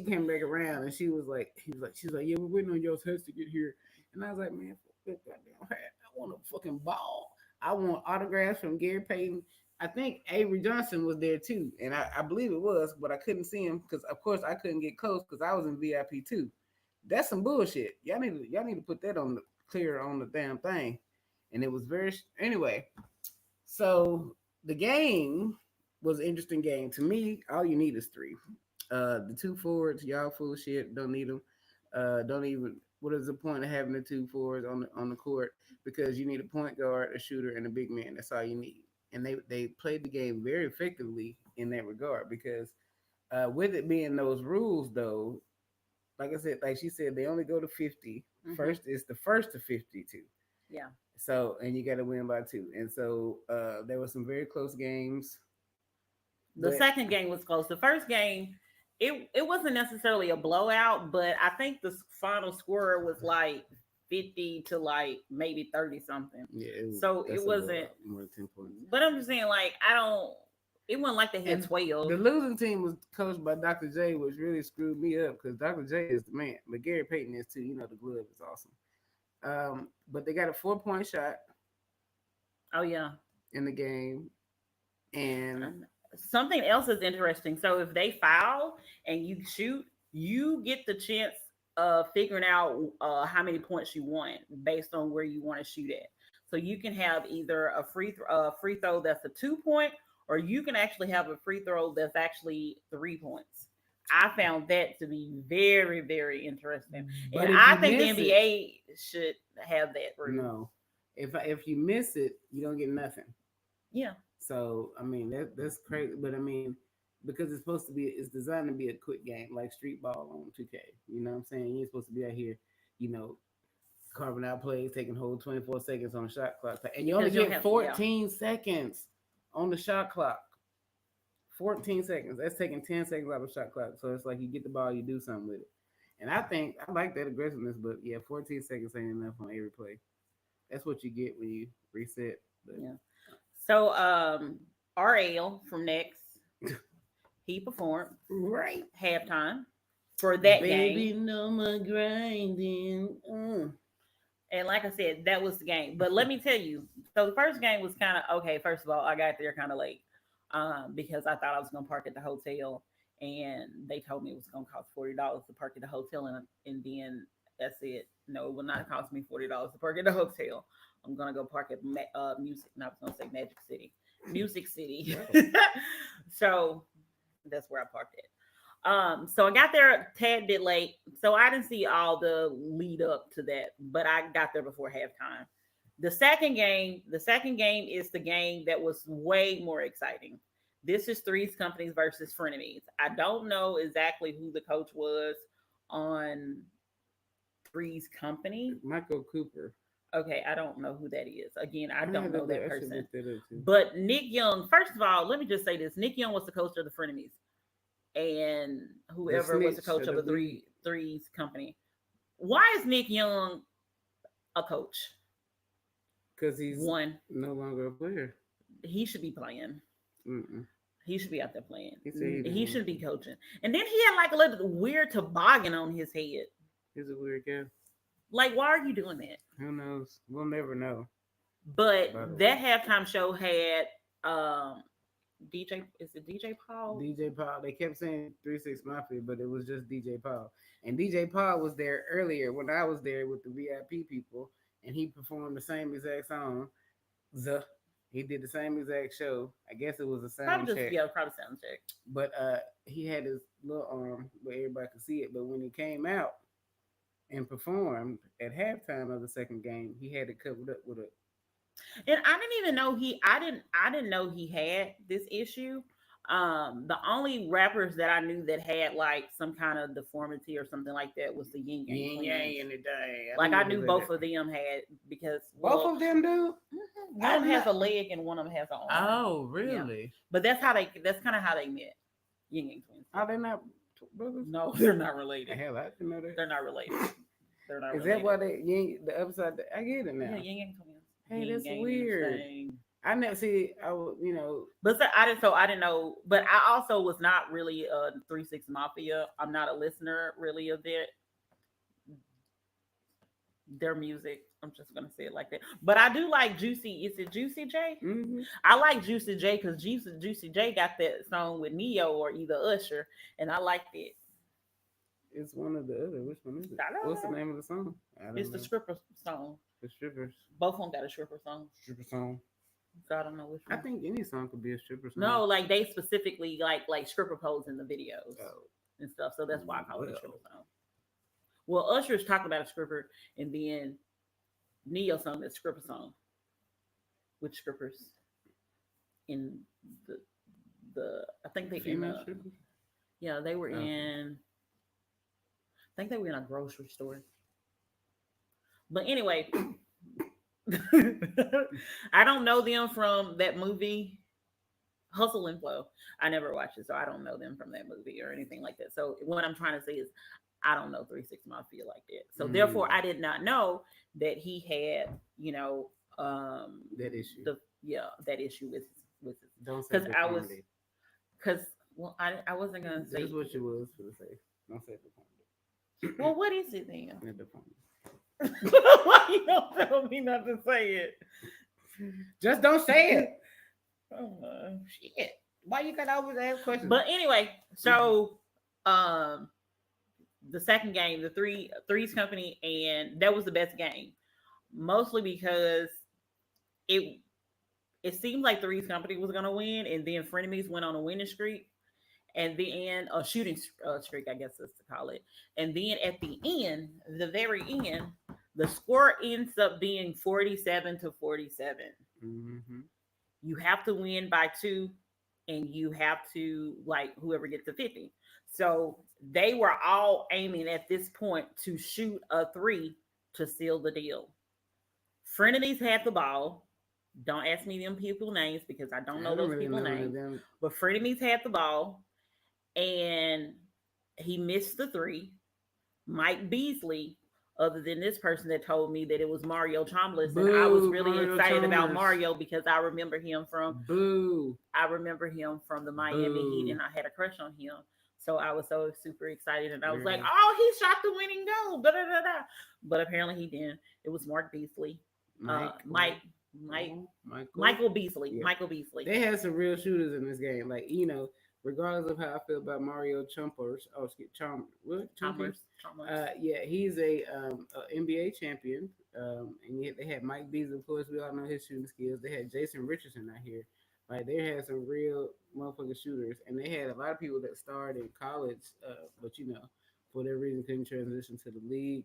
Speaker 4: came back around and she's like, yeah, we're waiting on y'all's hats to get here. And I was like, man, fuck that goddamn hat. I want a fucking ball. I want autographs from Gary Payton. I think Avery Johnson was there too, and I believe it was, but I couldn't see him because, of course, I couldn't get close because I was in VIP too. That's some bullshit. Y'all need to put that on the clear on the damn thing. And it was anyway. So the game was an interesting game to me. All you need is three. The two forwards, y'all full of shit. Don't need them. Don't even. What is the point of having the two forwards on the court? Because you need a point guard, a shooter, and a big man. That's all you need. And they played the game very effectively in that regard. Because with it being those rules, though, like I said, like she said, they only go to 50.
Speaker 3: Mhm.
Speaker 4: First is the first to 52.
Speaker 3: Yeah.
Speaker 4: So, and you got to win by two. And so there were some very close games.
Speaker 3: The
Speaker 4: But
Speaker 3: second game was close. The first game, it wasn't necessarily a blowout, but I think the final score was like 50 to like maybe 30 something.
Speaker 4: yeah,
Speaker 3: So it
Speaker 4: that's a
Speaker 3: wasn't.
Speaker 4: blowout, more than 10 points.
Speaker 3: But I'm just saying, like, I don't. It wasn't like they had
Speaker 4: And
Speaker 3: 12.
Speaker 4: the losing team was coached by Dr. J, which really screwed me up because Dr. J is the man. But Gary Payton is too. The glove is awesome. But they got a 4-point shot
Speaker 3: Oh yeah.
Speaker 4: in the game. And
Speaker 3: Something else is interesting. So if they foul and you shoot, you get the chance of figuring out how many points you want based on where you want to shoot at. So you can have either a free throw that's a 2 point, or you can actually have a free throw that's actually 3 points. I found that to be very, very interesting,
Speaker 4: but
Speaker 3: and
Speaker 4: if
Speaker 3: I
Speaker 4: you
Speaker 3: think the
Speaker 4: miss it,
Speaker 3: NBA should have that rule.
Speaker 4: no. If you miss it, you don't get nothing.
Speaker 3: Yeah,
Speaker 4: So I mean that's crazy. But I mean, because it's designed to be a quick game, like street ball on 2K. You know what I'm saying? You're supposed to be out here, you know, carving out plays, taking hold 24 seconds on the shot clock. And you only
Speaker 3: because you'll
Speaker 4: get
Speaker 3: have
Speaker 4: 14 seconds on the shot clock. 14 seconds. That's taking 10 seconds out of the shot clock. So it's like you get the ball, you do something with it. And I think I like that aggressiveness, but yeah, 14 seconds ain't enough on every play. That's what you get when you reset. But
Speaker 3: yeah. So RL from Next, he performed
Speaker 4: right.
Speaker 3: halftime for that
Speaker 4: Baby,
Speaker 3: game.
Speaker 4: no more grinding.
Speaker 3: And like I said, that was the game. But let me tell you, so the first game was kind of okay. First of all, I got there kind of late because I thought I was going to park at the hotel, and they told me it was going to cost $40 to park at the hotel, and then that's it. No, it will not cost me $40 to park at the hotel. I'm going to go park at Music. And I was going to say Magic City, Music City. So that's where I parked at. So I got there a tad bit late, so I didn't see all the lead up to that, but I got there before halftime. The second game is the game that was way more exciting. This is Three's Companies versus Frenemies. I don't know exactly who the coach was on Three's Company.
Speaker 4: Michael Cooper.
Speaker 3: Okay, I don't know who that is. Again, I
Speaker 4: I
Speaker 3: don't
Speaker 4: had to
Speaker 3: know
Speaker 4: look.
Speaker 3: that
Speaker 4: I should
Speaker 3: person.
Speaker 4: look that up too.
Speaker 3: But Nick Young, first of all, let me just say this: Nick Young was the coach of the Frenemies, and
Speaker 4: The
Speaker 3: whoever was the
Speaker 4: snitch
Speaker 3: coach
Speaker 4: of
Speaker 3: of
Speaker 4: the
Speaker 3: the
Speaker 4: league.
Speaker 3: Three's Company. Why is Nick Young a coach?
Speaker 4: Because he's
Speaker 3: One,
Speaker 4: no longer a player.
Speaker 3: he should be playing.
Speaker 4: Mm-mm.
Speaker 3: He should be out there playing.
Speaker 4: He said he didn't
Speaker 3: He
Speaker 4: want
Speaker 3: shouldn't be
Speaker 4: to.
Speaker 3: coaching. And then he had like a little weird toboggan on his head.
Speaker 4: He's a weird guy.
Speaker 3: Like, why are you doing that?
Speaker 4: Who knows? We'll never know.
Speaker 3: But
Speaker 4: By the
Speaker 3: that
Speaker 4: way,
Speaker 3: halftime show had is it DJ Paul?
Speaker 4: DJ Paul. They kept saying 3 6 Mafia, but it was just DJ Paul. And DJ Paul was there earlier when I was there with the VIP people, and he performed the same exact song. The He did the same exact show. I guess it was a sound
Speaker 3: Probably just
Speaker 4: check,
Speaker 3: yeah, probably sound check.
Speaker 4: but he had his little arm where everybody could see it. But when he came out and performed at halftime of the second game, he had it covered up with a.
Speaker 3: And I didn't even know I didn't know he had this issue. The only rappers that I knew that had like some kind of deformity or something like that was the Yin Yang
Speaker 4: Yin
Speaker 3: Twins.
Speaker 4: yang in the day.
Speaker 3: Like I knew both of them had because
Speaker 4: Both of them do.
Speaker 3: one of them has a leg and one of them has an arm.
Speaker 4: Oh, really?
Speaker 3: But that's kind of how they met. Yin Yang Twins.
Speaker 4: Are they not brothers?
Speaker 3: No, they're not related.
Speaker 4: Hell, I didn't know that.
Speaker 3: They're not related. They're not
Speaker 4: Is
Speaker 3: related.
Speaker 4: that why they the upside? I get it now.
Speaker 3: Yeah, Yin Yang Twins.
Speaker 4: Hey,
Speaker 3: Yin
Speaker 4: that's
Speaker 3: Yang
Speaker 4: weird.
Speaker 3: thing.
Speaker 4: I never see. I
Speaker 3: But so I didn't know. But I also was not really a 3 6 Mafia. I'm not a listener really of their music. I'm just gonna say it like that. But I do like Juicy. Is it Juicy J?
Speaker 4: Mm-hmm.
Speaker 3: I like Juicy J because Juicy J got that song with Neo or either Usher, and I liked it.
Speaker 4: It's one of the other. Which one is it?
Speaker 3: I don't
Speaker 4: What's the
Speaker 3: know.
Speaker 4: name of the song? I don't
Speaker 3: It's
Speaker 4: know.
Speaker 3: the stripper song.
Speaker 4: The strippers.
Speaker 3: Both of them got a stripper song.
Speaker 4: Stripper song.
Speaker 3: So I don't know which
Speaker 4: I
Speaker 3: one.
Speaker 4: think any song could be a stripper song.
Speaker 3: No, like they specifically like stripper pose in the videos
Speaker 4: Oh.
Speaker 3: and stuff. So that's why I call it a
Speaker 4: Well.
Speaker 3: stripper song. Well, Usher's talking about a stripper, and then Neo sung that stripper song with strippers in the I think they
Speaker 4: Female strippers.
Speaker 3: yeah they were
Speaker 4: Okay.
Speaker 3: in I think they were in a grocery store. But anyway, I don't know them from that movie Hustle and Flow. I never watched it, so I don't know them from that movie or anything like that. So what I'm trying to say is I don't know 3 6 Mafia like that. So therefore I did not know that he had,
Speaker 4: That issue.
Speaker 3: that issue with
Speaker 4: Don't say
Speaker 3: because I was
Speaker 4: deformity.
Speaker 3: because well I wasn't gonna say
Speaker 4: That's what you was for the say. Don't say deformity.
Speaker 3: well what is it then?
Speaker 4: Not deformity.
Speaker 3: Why you don't tell me not to say it?
Speaker 4: Just don't say it.
Speaker 3: Oh,
Speaker 4: Shit. Why you gotta always ask questions?
Speaker 3: but anyway, so the second game, the Three's Company, and that was the best game, mostly because it seemed like Three's Company was gonna win, and then Frenemies went on a winning streak, and then a shooting streak, I guess is to call it, and then at the end, the very end, the score ends up being 47-47.
Speaker 4: Mm-hmm.
Speaker 3: You have to win by 2, and you have to like whoever gets to 50. So they were all aiming at this point to shoot a 3 to seal the deal. Frenemies had the ball. Don't ask me them people names because I don't know those people names. But Frenemies had the ball, and he missed the 3. Mike Beasley, other than this person that told me that it was Mario Chalmers, and I was really
Speaker 4: Mario
Speaker 3: excited about
Speaker 4: Chalmers.
Speaker 3: Mario because I remember him from
Speaker 4: Boo.
Speaker 3: the Miami Heat, and I had a crush on him. So I was so super excited, and I was like,
Speaker 4: Yeah.
Speaker 3: "Oh, he shot the winning goal!" Da, da, da, da. But apparently he didn't. It was Mark Beasley, Michael Beasley,
Speaker 4: Yeah.
Speaker 3: Michael Beasley.
Speaker 4: They had some real shooters in this game. Like, regardless of how I feel about Mario Chalmers,
Speaker 3: Chalmers.
Speaker 4: yeah, he's a NBA champion. And yet they had Mike Beasley, of course. We all know his shooting skills. They had Jason Richardson out here. Like, they had some real motherfucking shooters, and they had a lot of people that started in college, but for whatever reason couldn't transition to the league.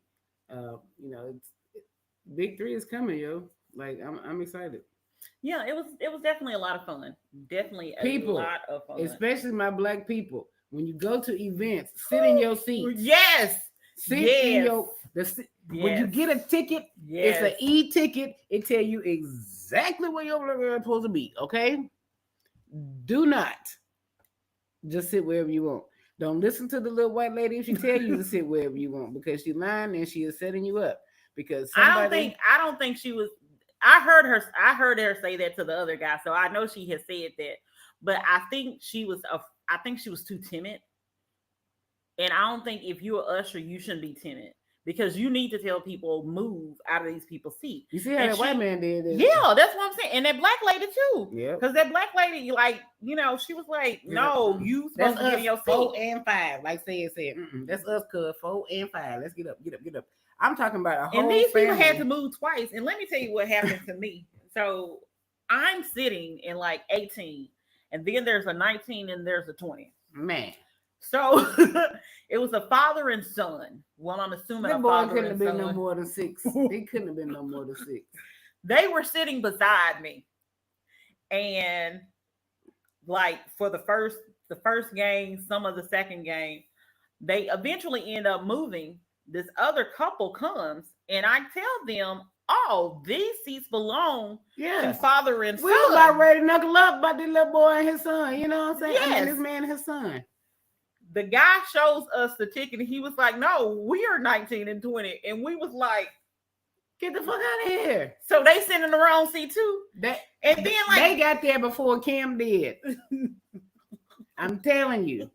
Speaker 4: Big 3 is coming, yo. Like, I'm excited.
Speaker 3: Yeah, it was definitely a lot of fun. Definitely a
Speaker 4: People,
Speaker 3: lot of fun.
Speaker 4: especially my black people. When you go to events, sit in your seat.
Speaker 3: Yes.
Speaker 4: Sit in
Speaker 3: Yes.
Speaker 4: your when you get a ticket, it's an
Speaker 3: Yes.
Speaker 4: e-ticket. It tell you exactly where you're supposed to be. Okay, do not just sit wherever you want. Don't listen to the little white lady if she tell you to sit wherever you want because she lying and she is setting you up. Because somebody,
Speaker 3: I don't think she was. I heard her say that to the other guy, so I know she has said that. But I think she was too timid. And I don't think if you're an usher, you shouldn't be timid because you need to tell people move out of these people's seats.
Speaker 4: You see how
Speaker 3: and
Speaker 4: that white man did it?
Speaker 3: Yeah, that's what I'm saying. And that black lady too.
Speaker 4: Yeah.
Speaker 3: Because that black lady, like, she was like, no, you supposed to get in your seat.
Speaker 4: 4 and 5, like said. That's us, cuz 4 and 5. Let's get up. I'm talking about a whole
Speaker 3: And these
Speaker 4: family.
Speaker 3: people had to move twice. And let me tell you what happened to me. So I'm sitting in like 18, and then there's a 19 and there's a 20.
Speaker 4: Man.
Speaker 3: So it was a father and son. Well, I'm assuming
Speaker 4: that
Speaker 3: a
Speaker 4: boy
Speaker 3: father
Speaker 4: couldn't
Speaker 3: and
Speaker 4: have been
Speaker 3: son.
Speaker 4: no more than 6. He couldn't have been no more than 6.
Speaker 3: They were sitting beside me, and like for the first game, some of the second game, they eventually end up moving. This other couple comes, and I tell them, "Oh, these seats belong to father and son."
Speaker 4: We was about ready to knuckle up about this little boy and his son. You know what I'm saying?
Speaker 3: Yes.
Speaker 4: I mean, this man and his son.
Speaker 3: The guy shows us the ticket, and he was like, "No, we are 19 and 20," and we was like,
Speaker 4: "Get the fuck out of here!"
Speaker 3: So they sitting in the wrong seat too. And then like
Speaker 4: they got there before Kim did. I'm telling you.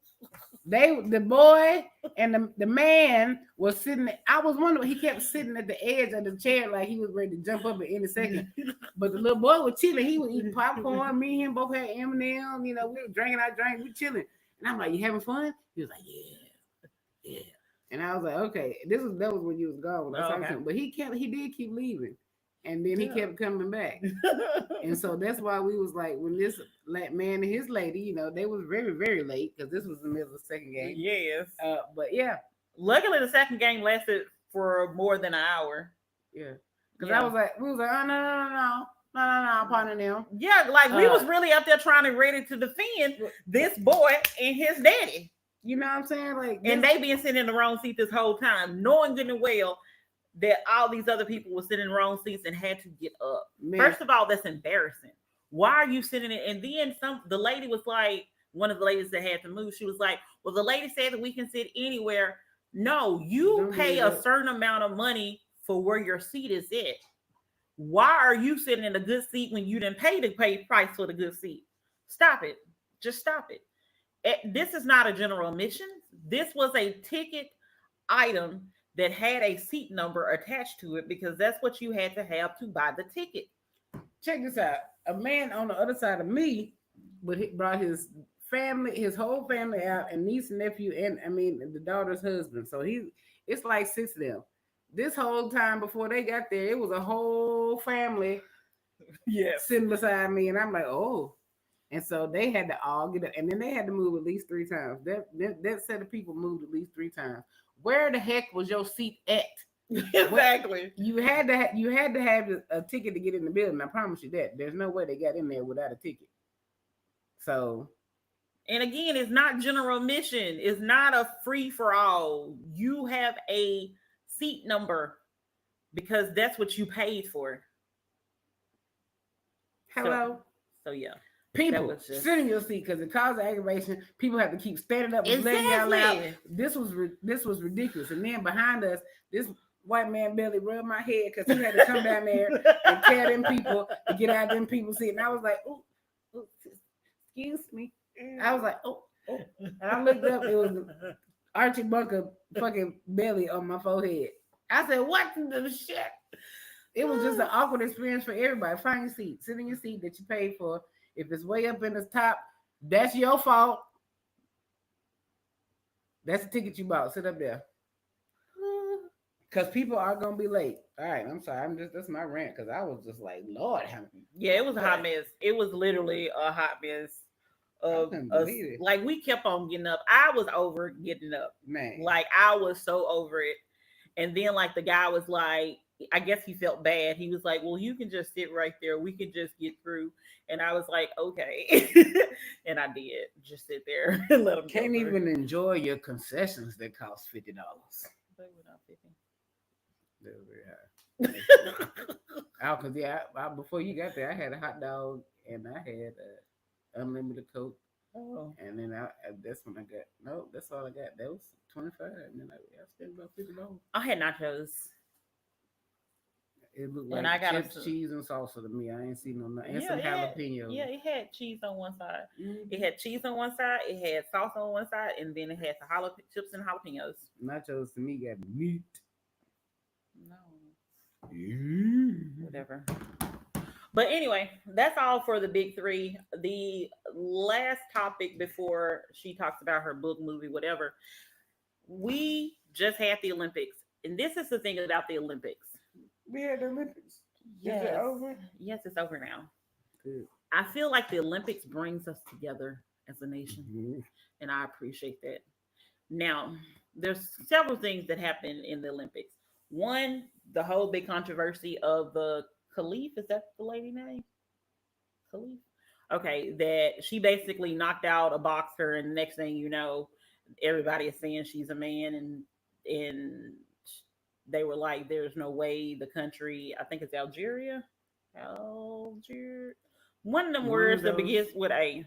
Speaker 4: The boy and the man was sitting. I was wondering, he kept sitting at the edge of the chair like he was ready to jump up at any second. But the little boy was chilling. He was eating popcorn. Me and him both had M&M. We were drinking our drink. We chilling. And I'm like, "You having fun?" He was like, "Yeah." And I was like, "Okay." That was when you was gone when I saw him. But he did keep leaving. And then he kept coming back. And so that's why we was like, when this man and his lady, they was very, very late because this was the middle of the second game.
Speaker 3: Yes.
Speaker 4: But yeah.
Speaker 3: Luckily, the second game lasted for more than an hour.
Speaker 4: Yeah. Because we was like, "Oh, no, partner now."
Speaker 3: Yeah, like we was really up there trying to ready to defend this boy and his daddy.
Speaker 4: You know what I'm saying? Like,
Speaker 3: and they been sitting in the wrong seat this whole time, knowing good and well that all these other people were sitting in the wrong seats and had to get up. Man. First of all, that's embarrassing. Why are you sitting in? And then the lady was like, one of the ladies that had to move, she was like, "Well, the lady said that we can sit anywhere." No, you pay a certain amount of money for where your seat is at. Why are you sitting in a good seat when you didn't pay price for the good seat? Stop it. Just stop it. This is not a general admission. This was a ticket item that had a seat number attached to it because that's what you had to have to buy the ticket.
Speaker 4: Check this out. A man on the other side of me, but he brought his family, his whole family out, and niece and nephew, and the daughter's husband. So it's like 6 of them. This whole time before they got there, it was a whole family sitting beside me, and I'm like, "Oh." And so they had to all get up, and then they had to move at least 3 times. That set of people moved at least 3 times. Where the heck was your seat at?
Speaker 3: Exactly.
Speaker 4: You had to have a ticket to get in the building. I promise you that. There's no way they got in there without a ticket. So,
Speaker 3: and again, it's not general admission. It's not a free for all. You have a seat number because that's what you paid for.
Speaker 4: Hello.
Speaker 3: So yeah.
Speaker 4: People sit in your seat because it causes aggravation. People have to keep standing up and letting y'all out. This was ridiculous. And then behind us, this white man barely rubbed my head because he had to come down there and tell them people to get out of them people's seat. And I was like, "Oh, excuse me." I was like, "Oh." And I looked up, it was Archie Bunker fucking belly on my forehead. I said, "What the shit?" It was just an awkward experience for everybody. Find your seat. Sit in your seat that you paid for. If it's way up in the top, that's your fault. That's the ticket you bought. Sit up there. Because people are going to be late. All right, I'm sorry. That's my rant because I was just like, Lord.
Speaker 3: Yeah, it was a hot mess. It was literally a hot mess. Like we kept on getting up. I was over getting up.
Speaker 4: Man.
Speaker 3: Like I was so over it. And then like the guy was like, I guess he felt bad. He was like, "Well, you can just sit right there. We can just get through." And I was like, "Okay." And I did just sit there and let him.
Speaker 4: Can't even enjoy your concessions that cost $50.
Speaker 3: They were not 50.
Speaker 4: They were very high. Oh, cause yeah, before you got there, I had a hot dog and I had unlimited Coke,
Speaker 3: Oh,
Speaker 4: and then that's when I got no. That's all I got. That was 25, and then I spent about $50.
Speaker 3: I had nachos,
Speaker 4: It looked
Speaker 3: and
Speaker 4: like
Speaker 3: I got
Speaker 4: chips, cheese, and salsa to me. I ain't seen no and
Speaker 3: yeah,
Speaker 4: some jalapenos.
Speaker 3: yeah, it had cheese on one side. It
Speaker 4: Mm-hmm.
Speaker 3: had cheese on one side. It had sauce on one side, and then it had the chips and jalapenos.
Speaker 4: Nachos to me got meat.
Speaker 3: No,
Speaker 4: Mm.
Speaker 3: whatever. But anyway, that's all for the big three. The last topic before she talks about her book, movie, whatever, we just had the Olympics. And this is the thing about the Olympics.
Speaker 4: We had the Olympics. Is it
Speaker 3: Yes.
Speaker 4: over?
Speaker 3: Yes, it's over now.
Speaker 4: Good.
Speaker 3: I feel like the Olympics brings us together as a nation.
Speaker 4: Mhm.
Speaker 3: And I appreciate that. Now, there's several things that happen in the Olympics. One, the whole big controversy of the Khalif, is that the lady name? Khalif? Okay, that she basically knocked out a boxer, and the next thing you know, everybody is saying she's a man, and they were like, "There's no way the country." I think it's Algeria, Algeria. One of them
Speaker 4: One of
Speaker 3: words that
Speaker 4: those.
Speaker 3: begins with A.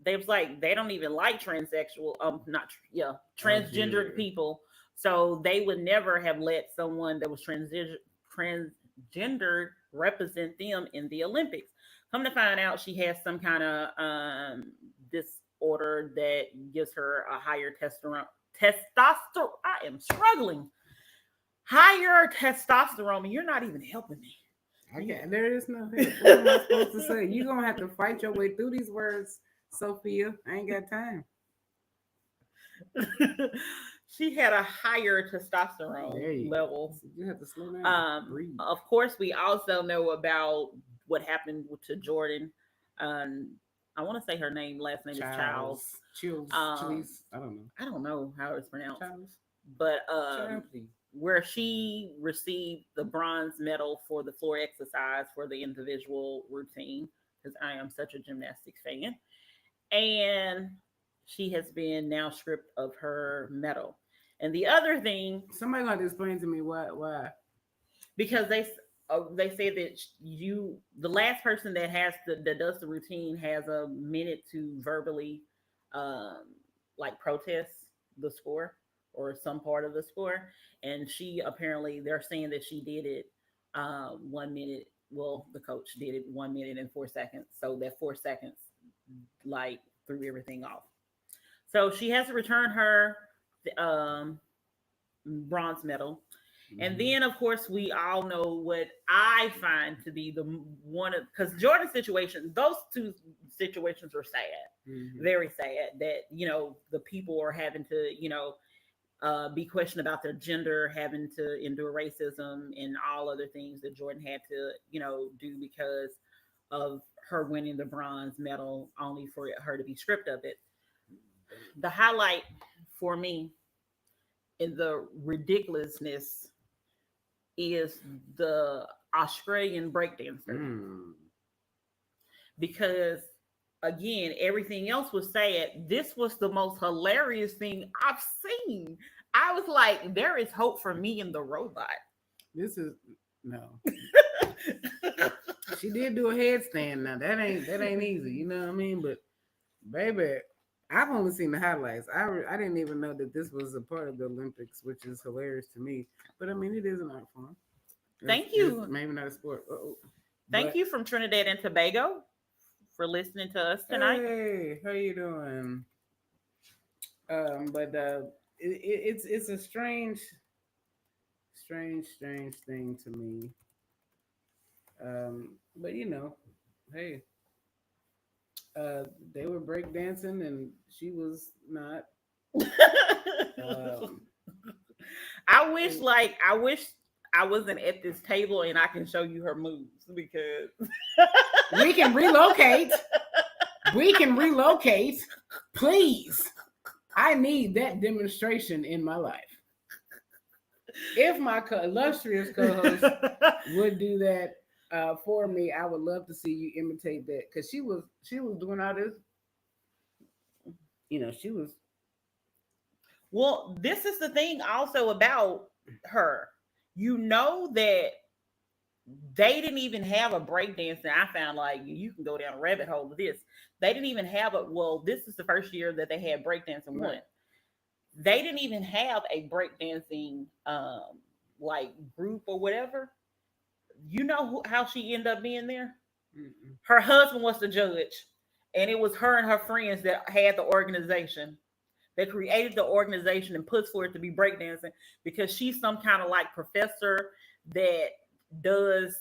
Speaker 3: They was like they don't even like transsexual, not yeah, transgendered
Speaker 4: Algeria.
Speaker 3: people, so they would never have let someone that was transgendered represent them in the Olympics. Come to find out, she has some kind of disorder that gives her a higher testosterone. I am struggling. Higher testosterone, and you're not even helping me.
Speaker 4: I got there is no help. What am I supposed to say? You're gonna have to fight your way through these words, Sophia. I ain't got time.
Speaker 3: She had a higher
Speaker 4: There
Speaker 3: testosterone
Speaker 4: you go.
Speaker 3: level.
Speaker 4: So you have to slow down. Breathe.
Speaker 3: Of course, we also know about what happened to Jordan. Um, I want to say her last name is Childs.
Speaker 4: Charles. Chills.
Speaker 3: Um,
Speaker 4: Chilies. I don't know.
Speaker 3: I don't know how it's pronounced,
Speaker 4: Charles.
Speaker 3: but
Speaker 4: Child, please.
Speaker 3: where she received the bronze medal for the floor exercise for the individual routine, because I am such a gymnastics fan, and she has been now stripped of her medal. And the other thing,
Speaker 4: Somebody gonna explain to me why.
Speaker 3: because they say that the last person that does the routine has a minute to verbally um like protest the score or some part of the score, and she apparently they're saying that she did it 1 minute. Well, the coach did it 1 minute and 4 seconds, so that 4 seconds like threw everything off. So she has to return her um bronze medal. And
Speaker 4: Mm-hmm.
Speaker 3: then, of course, we all know what I find to be the one of, because Jordan's situation, those two situations are sad,
Speaker 4: Mm-hmm.
Speaker 3: very sad. That the people are having to be questioned about their gender, having to endure racism and all other things that Jordan had to do because of her winning the bronze medal, only for her to be stripped of it. The highlight for me in the ridiculousness is the Australian breakdancer,
Speaker 4: Mm.
Speaker 3: because again everything else was sad. This was the most hilarious thing I've seen. I was like, there is hope for me in the robot.
Speaker 4: This is no. She did do a headstand. Now that ain't easy. You know what I mean? But baby, I've only seen the highlights. I didn't even know that this was a part of the Olympics, which is hilarious to me. But I mean, it is an art form.
Speaker 3: Thank
Speaker 4: It's
Speaker 3: you.
Speaker 4: maybe not a sport.
Speaker 3: Thank
Speaker 4: But
Speaker 3: you from Trinidad and Tobago for listening to us tonight.
Speaker 4: hey, how you doing? But it's a strange thing to me. But hey, uh, they were breakdancing and she was not. Um, and
Speaker 3: I wish I wasn't at this table and I can show you her moves, because
Speaker 4: we can relocate. We can relocate, please. I need that demonstration in my life. If my illustrious co-host would do that for me, I would love to see you imitate that, because she was doing all this. She was.
Speaker 3: Well, this is the thing also about her. You know that they didn't even have a breakdance. And I found like you can go down a rabbit hole with this. They didn't even have a well, this is the first year that they had breakdancing
Speaker 4: Right.
Speaker 3: one. They didn't even have a breakdancing like group or whatever. You know how she ended up being there?
Speaker 4: Mm-mm.
Speaker 3: Her husband was the judge, and it was her and her friends that had the organization. They created the organization and puts for it to be breakdancing because she's some kind of like professor that does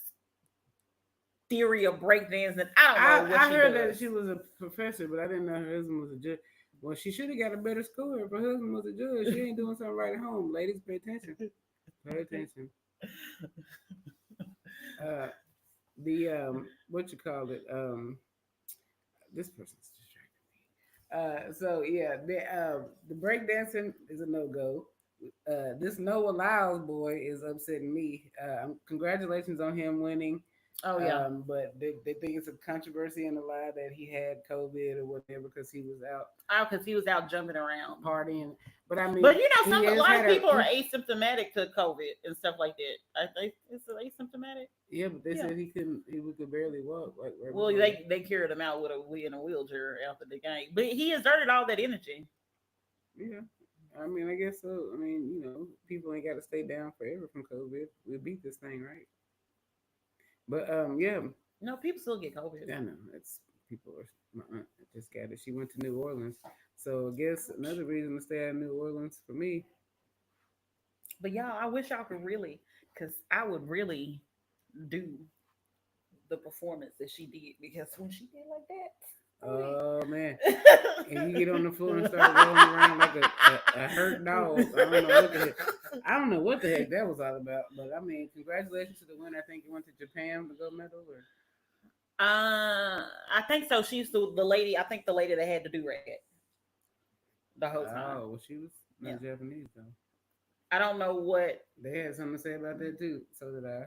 Speaker 3: theory of breakdancing. I don't know what
Speaker 4: I
Speaker 3: she
Speaker 4: heard that
Speaker 3: does.
Speaker 4: she was a professor, but I didn't know her husband was a judge. Well, she should have got a better score if her husband was a judge. She ain't doing something right at home. Ladies, pay attention. Pay attention. Uh, the what you call it? This person's distracting me. So yeah, the breakdancing is a no go. This no allows boy is upsetting me. Congratulations on him winning.
Speaker 3: Oh yeah.
Speaker 4: But they think it's a controversy in the lie that he had COVID or whatever because he was out
Speaker 3: Oh, because he was out jumping around.
Speaker 4: partying. But I mean,
Speaker 3: But you know,
Speaker 4: he
Speaker 3: a
Speaker 4: has
Speaker 3: lot of
Speaker 4: had a
Speaker 3: people are asymptomatic to COVID and stuff like that. I think it's asymptomatic.
Speaker 4: yeah, but they
Speaker 3: Yeah.
Speaker 4: said he couldn't, he could barely walk like right
Speaker 3: Well,
Speaker 4: before.
Speaker 3: they carried him out with a in a wheelchair after the game, but he exerted all that energy.
Speaker 4: Yeah, I mean, I guess so. I mean, people ain't got to stay down forever from COVID. We'll beat this thing, right? But yeah,
Speaker 3: No, people still get COVID.
Speaker 4: I know it's people are. My aunt just got it. She went to New Orleans, so I guess another reason to stay out of New Orleans for me.
Speaker 3: But y'all, I wish y'all could really, because I would really do the performance that she did because when she did like
Speaker 4: Oh man,
Speaker 3: that,
Speaker 4: and you get on the floor and start rolling around like a hurt dog. I don't know what the heck. I don't know what the heck that was all about. But I mean, congratulations to the winner. I think you went to Japan to go medal, or
Speaker 3: I think so. She's the lady. I think the lady that had the do rag the whole time.
Speaker 4: oh, well, she was
Speaker 3: Yeah,
Speaker 4: not Japanese though.
Speaker 3: I don't know what.
Speaker 4: They had something to say about that too. So did I.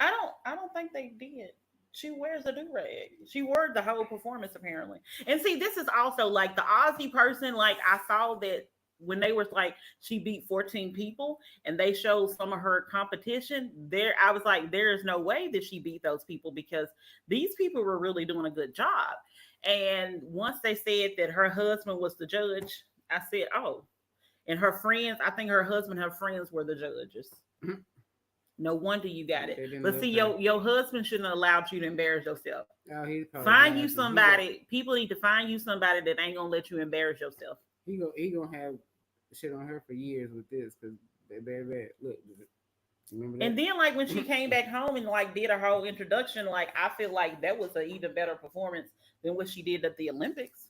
Speaker 3: I don't think they did. She wears a do rag. She wore the whole performance apparently. And see, this is also like the Aussie person. Like I saw that when they were like she beat 14 people and they showed some of her competition there. I was like, there is no way that she beat those people because these people were really doing a good job. And once they said that her husband was the judge, I said, oh, and her friends, I think her husband, her friends were the judges. No wonder you got it.
Speaker 4: They didn't
Speaker 3: But
Speaker 4: look
Speaker 3: see,
Speaker 4: her.
Speaker 3: your husband shouldn't have allowed you to embarrass yourself.
Speaker 4: Oh, he's probably
Speaker 3: Find you
Speaker 4: laughing.
Speaker 3: somebody. People need to find you somebody that ain't gonna let you embarrass yourself.
Speaker 4: He gonna have shit on her for years with this because baby, look, remember that?
Speaker 3: And then like when she came back home and like did her whole introduction, like I feel like that was an even better performance than what she did at the Olympics.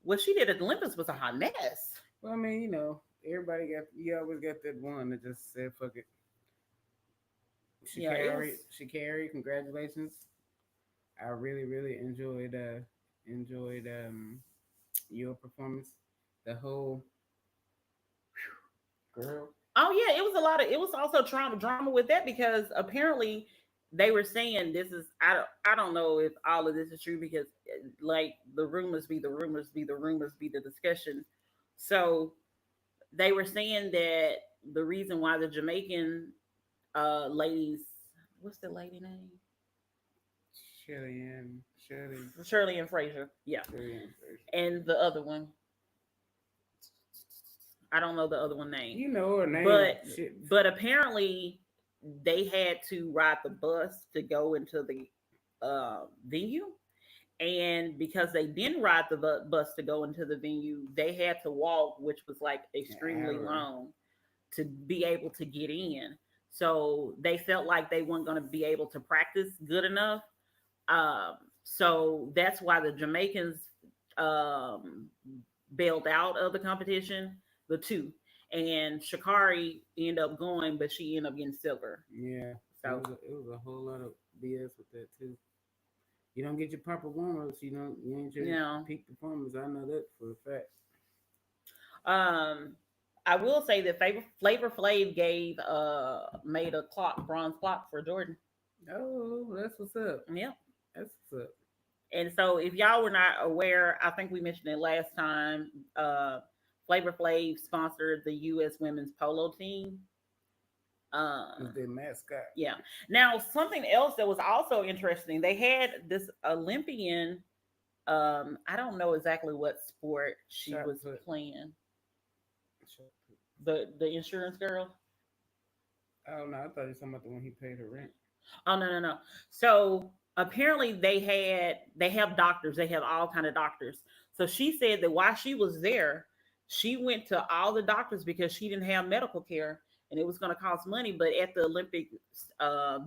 Speaker 3: What she did at the Olympics was a hot mess.
Speaker 4: Well, I mean, everybody got you always got that one that just said fuck it. She
Speaker 3: Yeah, it was.
Speaker 4: carried. She carried. Congratulations. I really, really enjoyed your performance. The whole girl.
Speaker 3: Oh yeah, it was a lot of. It was also drama with that because apparently they were saying this is. I don't know if all of this is true because like the rumors be the rumors be the rumors be the discussion. So they were saying that the reason why the Jamaican ladies, what's the lady name?
Speaker 4: Shirley,
Speaker 3: Shirley and Fraser. Yeah,
Speaker 4: Shirley and Fraser.
Speaker 3: and the other one, I don't know the other one name.
Speaker 4: You know her name.
Speaker 3: But
Speaker 4: Shit.
Speaker 3: but apparently they had to ride the bus to go into the venue, and because they didn't ride the bus to go into the venue, they had to walk, which was like extremely long to be able to get in. So they felt like they weren't going to be able to practice good enough. So that's why the Jamaicans um, bailed out of the competition, the two. And Shakari ended up going, but she ended up getting silver.
Speaker 4: Yeah.
Speaker 3: So
Speaker 4: It was a whole lot of BS with that too. You don't get your proper warm ups, you ain't your peak performance. I know that for a fact.
Speaker 3: um I will say that Flavor Flav gave made a bronze clock for Jordan.
Speaker 4: Oh, that's what's up.
Speaker 3: Yep.
Speaker 4: That's what's up.
Speaker 3: And so if y'all were not aware, I think we mentioned it last time. Flavor Flav sponsored the U.S. women's polo team.
Speaker 4: Was their mascot.
Speaker 3: Yeah. Now, something else that was also interesting, they had this Olympian. I don't know exactly what sport she
Speaker 4: Shot
Speaker 3: was
Speaker 4: put.
Speaker 3: playing.
Speaker 4: Shot put.
Speaker 3: The insurance girl.
Speaker 4: I don't know. I thought you were talking about the one he paid her rent.
Speaker 3: Oh, no, no, no. So apparently they have doctors. They have all kind of doctors. So she said that while she was there, she went to all the doctors because she didn't have medical care and it was going to cost money. But at the Olympic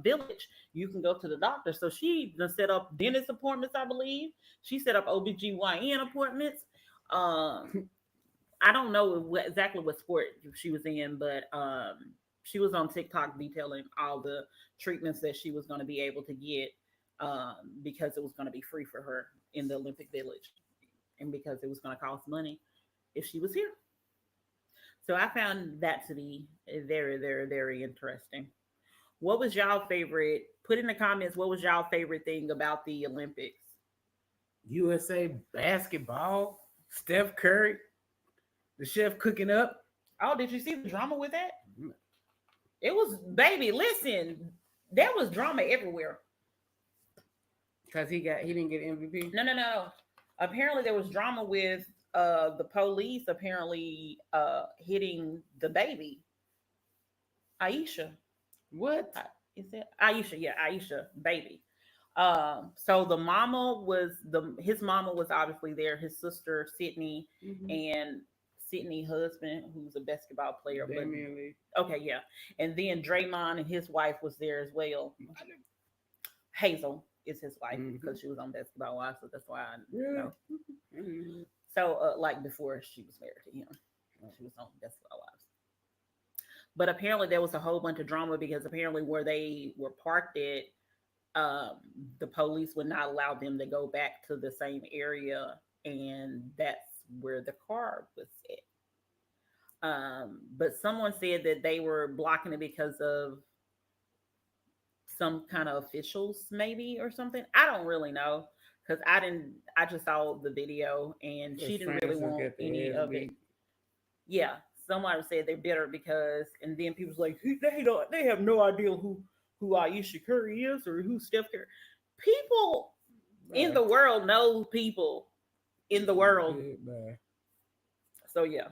Speaker 3: Village, you can go to the doctor. So she done set up dentist appointments, I believe. She set up OBGYN appointments. Um, I don't know exactly what sport she was in, but she was on TikTok detailing all the treatments that she was going to be able to get because it was going to be free for her in the Olympic Village and because it was going to cost money if she was here. So I found that to be very, very, very interesting. What was y'all favorite? Put in the comments what was y'all favorite thing about the Olympics?
Speaker 4: USA basketball. Steph Curry, the chef cooking up.
Speaker 3: Oh, did you see the drama with that?
Speaker 4: Mm.
Speaker 3: It was baby. Listen, there was drama everywhere.
Speaker 4: Cause he didn't get MVP.
Speaker 3: No, no, no. Apparently, there was drama with the police apparently hitting the baby, Aisha.
Speaker 4: What?
Speaker 3: Is it Aisha? Yeah, Aisha, baby. So the mama was his mama was obviously there. His sister Sydney
Speaker 4: Mm-hmm.
Speaker 3: and Sydney husband, who's a basketball player.
Speaker 4: Damian Lee.
Speaker 3: Okay, yeah. And then Draymond and his wife was there as well. Hazel is his wife because she was on Basketball Wives, so that's why I know.
Speaker 4: Mm-hmm.
Speaker 3: So, like before she was married to him, she was on Basketball Wives. But apparently there was a whole bunch of drama because apparently where they were parked at, the police would not allow them to go back to the same area, and that's where the car was at. But someone said that they were blocking it because of some kind of officials, maybe or something. I don't really know because I didn't. I just saw the video, and she didn't really want any of it. Yeah, somebody said they're bitter because, and then people's like they don't. They have no idea who Aisha Curry is or who Steph Curry. People in the world know people in the world.
Speaker 4: Bye.
Speaker 3: So yeah.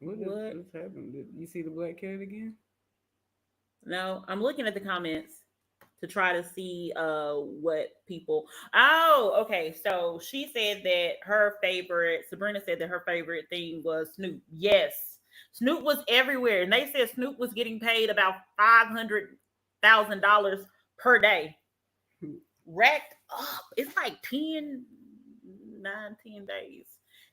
Speaker 4: What's happened? Did you see the black cat again?
Speaker 3: No, I'm looking at the comments to try to see what people. Oh, okay. So she said that her favorite. Sabrina said that her favorite thing was Snoop. Yes, Snoop was everywhere, and they said Snoop was getting paid about $500,000 per day, racked up. It's like 10 days.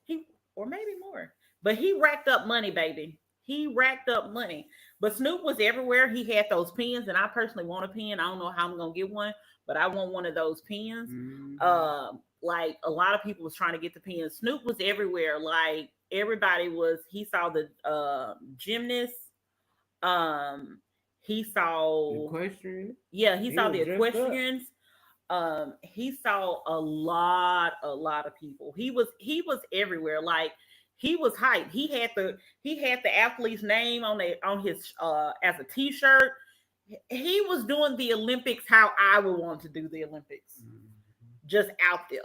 Speaker 3: He or maybe more. But he racked up money, baby. He racked up money. But Snoop was everywhere. He had those pens, and I personally want a pen. I don't know how I'm gonna get one, but I want one of those pens.
Speaker 4: Mm-hmm.
Speaker 3: Like a lot of people was trying to get the pens. Snoop was everywhere. Like everybody was. He saw the gymnasts. He saw
Speaker 4: equestrian.
Speaker 3: Yeah, he saw the equestrians. He saw a lot of people. He was everywhere. Like he was hyped. He had the athlete's name on his as a t-shirt. He was doing the Olympics how I would want to do the Olympics.
Speaker 4: Mm-hmm.
Speaker 3: Just out there.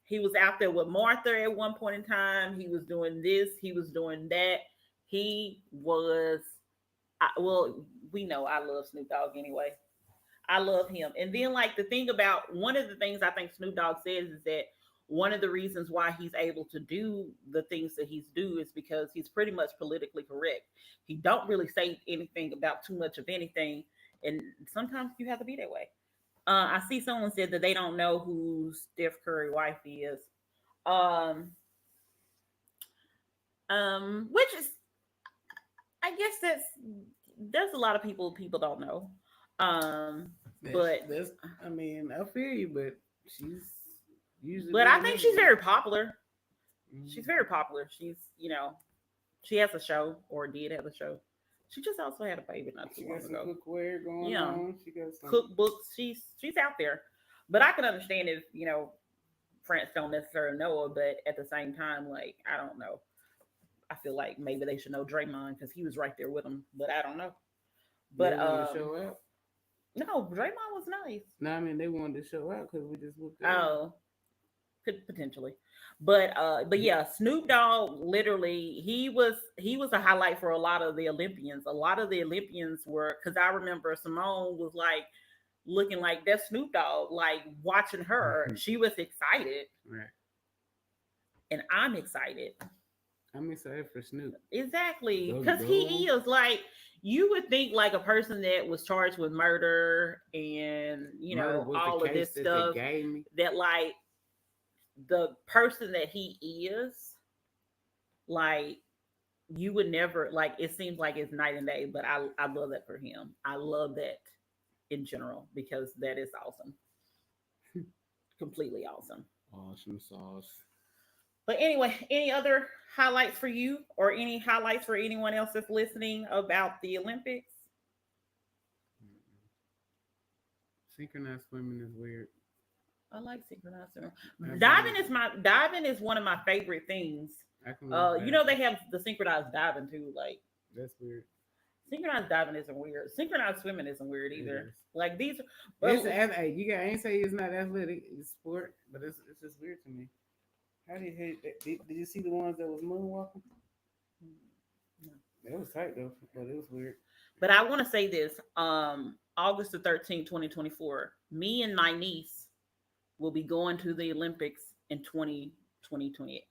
Speaker 3: He was out there with Martha at one point in time. He was doing this, he was doing that. He was well, we know I love Snoop Dogg anyway. I love him. And then, like, the thing about one of the things I think Snoop Dogg says is that one of the reasons why he's able to do the things that he's do is because he's pretty much politically correct. He don't really say anything about too much of anything, and sometimes you have to be that way. I see someone said that they don't know who Steph Curry wife is, um, which is, I guess there's a lot of people don't know. But
Speaker 4: that's I mean, I feel you, but she's usually.
Speaker 3: But I think she's very popular.
Speaker 4: Mm-hmm.
Speaker 3: She's very popular. She has a show or did have a show. She just also had a baby not too long ago.
Speaker 4: Cookware going on. She got some
Speaker 3: cookbooks. She's out there. But I can understand if France don't necessarily know her, but at the same time, like I don't know. I feel like maybe they should know Draymond because he was right there with him, but I don't know.
Speaker 4: They
Speaker 3: But
Speaker 4: wanted to show out.
Speaker 3: no, Draymond was nice.
Speaker 4: No, I mean they wanted to show out because we just whooped their ass.
Speaker 3: Oh, could potentially. But yeah, Snoop Dogg literally he was a highlight for a lot of the Olympians. A lot of the Olympians were because I remember Simone was like looking like that Snoop Dogg, like watching her. She was excited,
Speaker 4: Right.
Speaker 3: and I'm excited.
Speaker 4: I'm excited for Snoop.
Speaker 3: Exactly,
Speaker 4: Go
Speaker 3: because he
Speaker 4: go.
Speaker 3: is like you would think like a person that was charged with murder and
Speaker 4: Murder was the
Speaker 3: all of
Speaker 4: case
Speaker 3: this
Speaker 4: that they
Speaker 3: stuff
Speaker 4: gave me.
Speaker 3: that like the person that he is like you would never like it seems like it's night and day, but I love that for him. I love that in general because that is awesome. Completely awesome.
Speaker 4: Awesome sauce.
Speaker 3: But anyway, any other highlights for you or any highlights for anyone else that's listening about the Olympics?
Speaker 4: Synchronized swimming is weird.
Speaker 3: I like synchronized swimming.
Speaker 4: I
Speaker 3: Diving
Speaker 4: believe
Speaker 3: is my diving is one of my favorite things.
Speaker 4: I can look back.
Speaker 3: They have the synchronized diving too. Like
Speaker 4: That's weird.
Speaker 3: synchronized diving isn't weird. Synchronized swimming isn't weird
Speaker 4: It
Speaker 3: either.
Speaker 4: is.
Speaker 3: Like these,
Speaker 4: It's
Speaker 3: but
Speaker 4: hey, you got. I ain't say it's not athletic. It's sport, but it's just weird to me. How did you hate? Did you see the ones that was moonwalking? It was tight though, but it was weird.
Speaker 3: but I want to say this. August the 13th, 2024. Me and my niece will be going to the Olympics in 2020.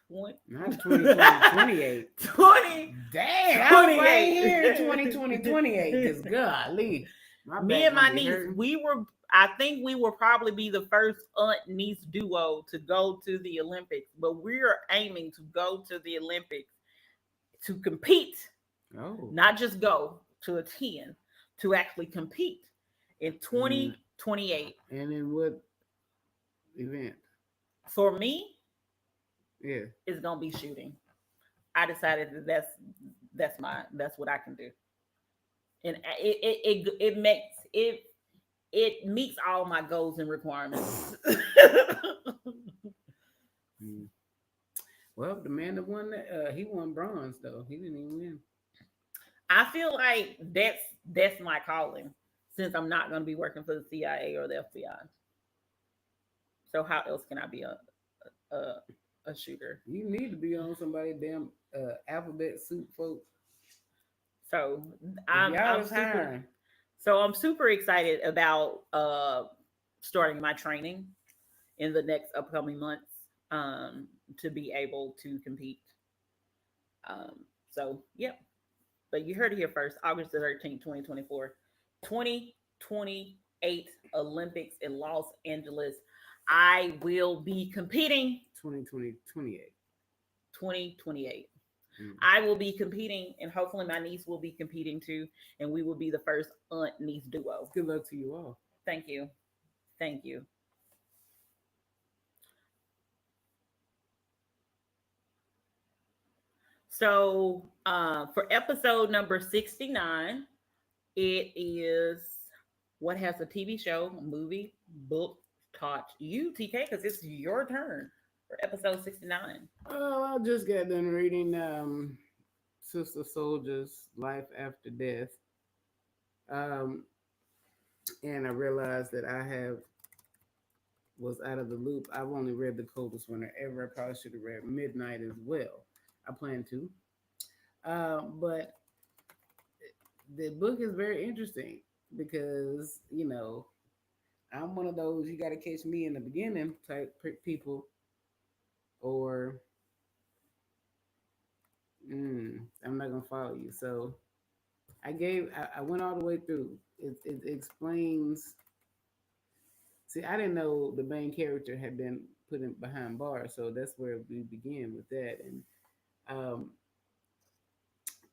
Speaker 3: 20,
Speaker 4: Not 2020, 28.
Speaker 3: 20
Speaker 4: Damn, I'm right
Speaker 3: 28.
Speaker 4: here in 2020, 28. Because golly, my
Speaker 3: Me
Speaker 4: back
Speaker 3: and my
Speaker 4: gonna be
Speaker 3: niece,
Speaker 4: hurting.
Speaker 3: I think we will probably be the first aunt niece duo to go to the Olympics, but we're aiming to go to the Olympics to compete,
Speaker 4: Oh,
Speaker 3: not just go to attend, to actually compete in
Speaker 4: mm,
Speaker 3: 2028.
Speaker 4: and in what event?
Speaker 3: For me,
Speaker 4: Yeah.
Speaker 3: it's gonna be shooting. I decided that that's what I can do, and it makes it meets all my goals and requirements.
Speaker 4: Mm. Well, the man that won that, he won bronze though. He didn't even win.
Speaker 3: I feel like that's my calling since I'm not going to be working for the CIA or the FBI. So how else can I be a, a shooter?
Speaker 4: You need to be on somebody damn alphabet soup, folks.
Speaker 3: So
Speaker 4: If
Speaker 3: I'm
Speaker 4: y'all
Speaker 3: I'm
Speaker 4: is
Speaker 3: super
Speaker 4: hiring,
Speaker 3: I'm super excited about starting my training in the next upcoming months to be able to compete. So yep. But you heard it here first, August the 13th, 2024. 2028 Olympics in Los Angeles. I will be competing
Speaker 4: 2020, 28.
Speaker 3: 2028.
Speaker 4: Mm.
Speaker 3: I will be competing, and hopefully my niece will be competing too, and we will be the first aunt niece duo.
Speaker 4: Good luck to you all.
Speaker 3: Thank you. Thank you. So for episode number 69, it is what has a TV show, movie, book taught you, TK, because it's your turn for episode 69.
Speaker 4: Oh, I just got done reading Sister Soldier's Life After Death. Um, and I realized that I have was out of the loop. I've only read The Coldest Winter Ever. I probably should have read Midnight as well. I plan to. But the book is very interesting because, I'm one of those you got to catch me in the beginning type people, or I'm not going to follow you. So I went all the way through. It explains. See, I didn't know the main character had been put in behind bars, so that's where we begin with that. And um,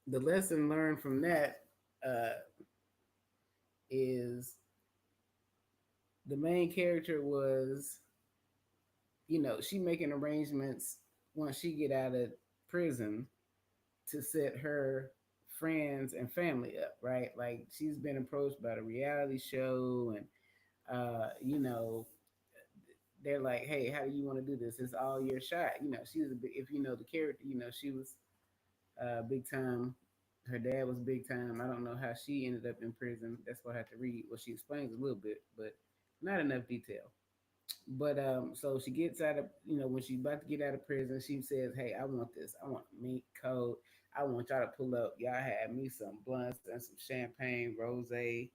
Speaker 4: the lesson learned from that uh, is the main character was, she making arrangements once she get out of prison to set her friends and family up, right? Like she's been approached by the reality show and You know, they're like, hey, how do you want to do this? It's all your shot. You know, she was a big, if you know the character, you know, she was big time. Her dad was big time. I don't know how she ended up in prison. That's what I had to read. Well, she explains a little bit, but not enough detail. But so she gets out of, you know, when she's about to get out of prison, she says, "Hey, I want this. I want a mink coat. I want y'all to pull up. Y'all have me some blunts and some champagne, rosé.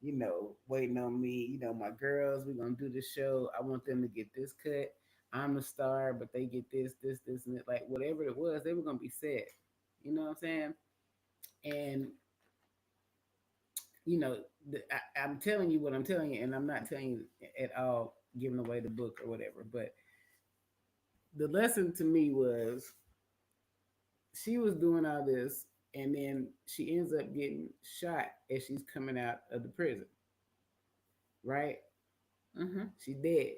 Speaker 4: You know, waiting on me. You know, my girls. We're gonna do the show. I want them to get this cut. I'm the star, but they get this, and it. Like whatever it was, they were gonna be set. You know what I'm saying? And you know, I'm telling you what I'm telling you, and I'm not telling you at all giving away the book or whatever. But the lesson to me was she was doing all this, and then she ends up getting shot as she's coming out of the prison. Right?
Speaker 3: Mm-hmm.
Speaker 4: She's dead,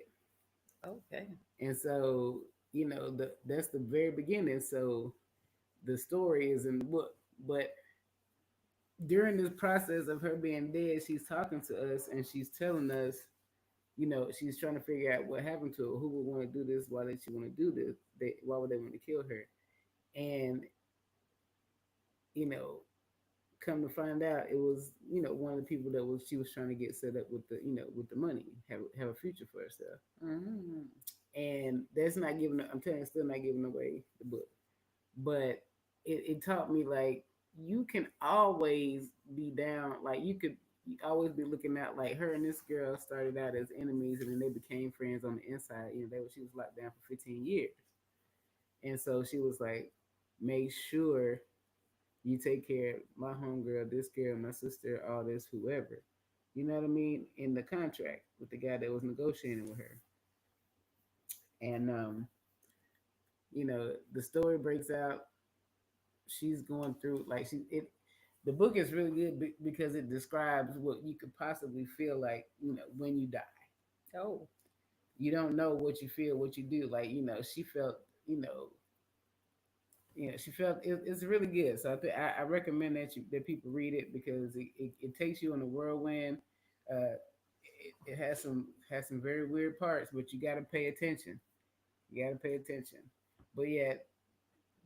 Speaker 3: Okay.
Speaker 4: and so you know that's the very beginning. So the story is in the book, but during this process of her being dead, she's talking to us and she's telling us, you know, she's trying to figure out what happened to her, who would want to do this, why did she want to do this, why would they want to kill her, and you know, come to find out, it was you know one of the people that was she was trying to get set up with the you know with the money, have a future for herself,
Speaker 3: Mm-hmm.
Speaker 4: and that's not giving. I'm telling you, still not giving away the book, but it taught me like you can always be down, like you always be looking out. Like her and this girl started out as enemies, and then they became friends on the inside. You know, she was locked down for 15 years, and so she was like, make sure you take care of my homegirl, this girl, my sister, all this, whoever. You know what I mean? In the contract with the guy that was negotiating with her. And you know, the story breaks out. She's going through like she it the book is really good because it describes what you could possibly feel like, you know, when you die.
Speaker 3: Oh.
Speaker 4: You don't know what you feel, what you do. Like, you know, she felt, she felt it's really good. So I recommend that people read it because it takes you on a whirlwind. It has some very weird parts, but you got to pay attention. You got to pay attention. But yeah,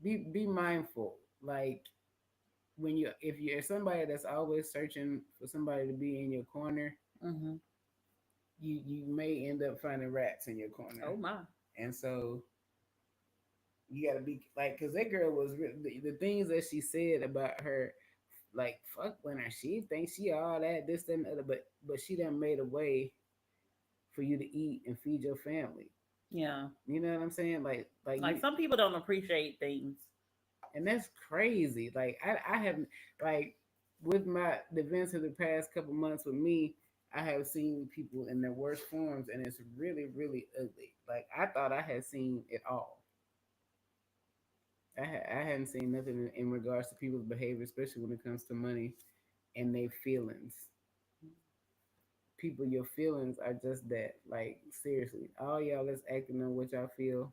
Speaker 4: be mindful. Like when you if you're somebody that's always searching for somebody to be in your corner,
Speaker 3: Mm-hmm.
Speaker 4: you may end up finding rats in your corner.
Speaker 3: Oh my.
Speaker 4: And so you got to be like, because that girl was the things that she said about her, like fuck when her, she thinks she all that this that, and the other, but she done made a way for you to eat and feed your family.
Speaker 3: Yeah.
Speaker 4: You know what I'm saying? Like
Speaker 3: Like
Speaker 4: you,
Speaker 3: some people don't appreciate things.
Speaker 4: and that's crazy. Like I haven't like with my the events of the past couple months with me, I have seen people in their worst forms, and it's really really ugly. Like I thought I had seen it all. I hadn't seen nothing in regards to people's behavior, especially when it comes to money and their feelings. People, your feelings are just that. Like seriously, all y'all that's acting on what y'all feel.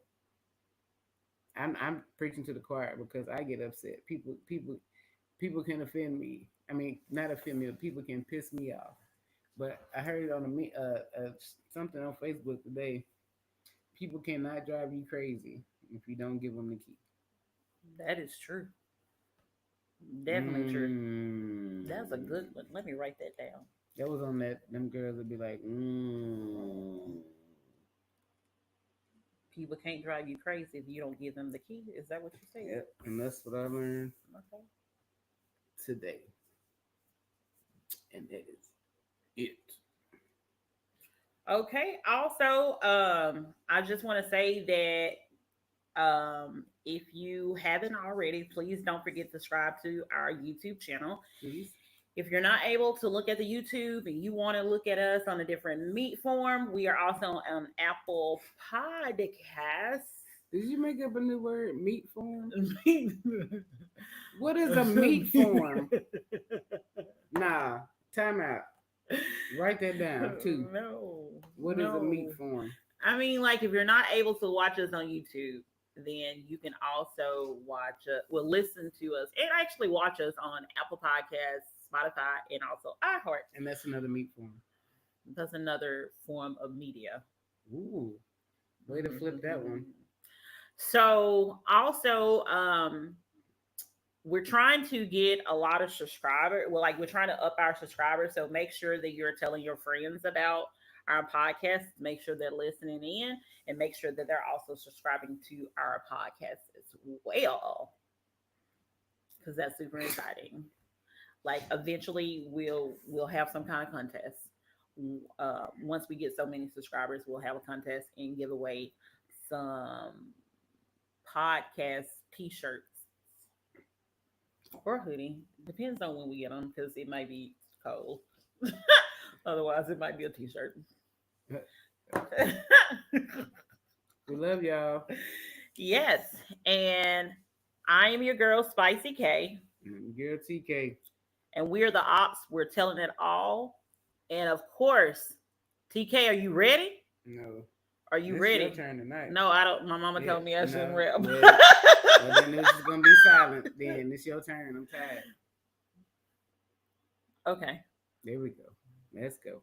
Speaker 4: I'm preaching to the choir because I get upset. People can offend me. I mean, not offend me, but people can piss me off. But I heard it on something on Facebook today. People cannot drive you crazy if you don't give them the key.
Speaker 3: That is true. Definitely true. That's a
Speaker 4: Mm.
Speaker 3: good one. Let me write that down.
Speaker 4: That was on that. Them girls would be like, mm.
Speaker 3: People can't drive you crazy if you don't give them the key. Is that what you said?
Speaker 4: Yep. And that's what I learned
Speaker 3: Okay.
Speaker 4: today. And that is it.
Speaker 3: Okay. Also, I just want to say that if you haven't already, please don't forget to subscribe to our YouTube channel.
Speaker 4: Please.
Speaker 3: If you're not able to look at the YouTube and you want to look at us on a different meat form, we are also on Apple Podcasts.
Speaker 4: Did you make up a new word? Meat form? What is a meat form? Nah. Time out. Write that down too.
Speaker 3: No,
Speaker 4: What is a meat
Speaker 3: no.
Speaker 4: form?
Speaker 3: I mean, like if you're not able to watch us on YouTube, then you can also listen to us and actually watch us on Apple Podcasts, Spotify, and also iHeart.
Speaker 4: And that's another meat form.
Speaker 3: That's another form of media.
Speaker 4: Ooh, way to flip that one.
Speaker 3: So also, we're trying to get a lot of subscribers. Well, like we're trying to up our subscribers. So make sure that you're telling your friends about our podcast. Make sure they're listening in, and make sure that they're also subscribing to our podcast as well, because that's super exciting. Like eventually, we'll have some kind of contest. Once we get so many subscribers, we'll have a contest and give away some podcast T-shirts or hoodie. Depends on when we get them because it might be cold. Otherwise, it might be a T-shirt.
Speaker 4: We love y'all.
Speaker 3: Yes, and I am your girl, Spicy K,
Speaker 4: Girl TK.
Speaker 3: and we're the ops. We're telling it all, and of course, TK, are you ready?
Speaker 4: No.
Speaker 3: Are you
Speaker 4: It's
Speaker 3: ready?
Speaker 4: your turn tonight.
Speaker 3: No, I don't. My mama told me I shouldn't rap.
Speaker 4: Well, then this is gonna be silent. Then it's your turn. I'm tired.
Speaker 3: Okay.
Speaker 4: There we go. Let's go.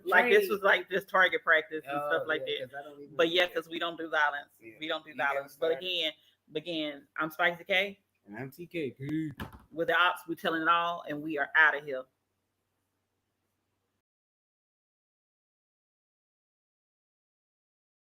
Speaker 3: Like this was like just target practice and stuff like that. But yeah, because we don't do violence. Yeah. We don't do violence. But again, I'm Spicy K.
Speaker 4: And I'm TK.
Speaker 3: With the ops, we're telling it all, and we are out of here.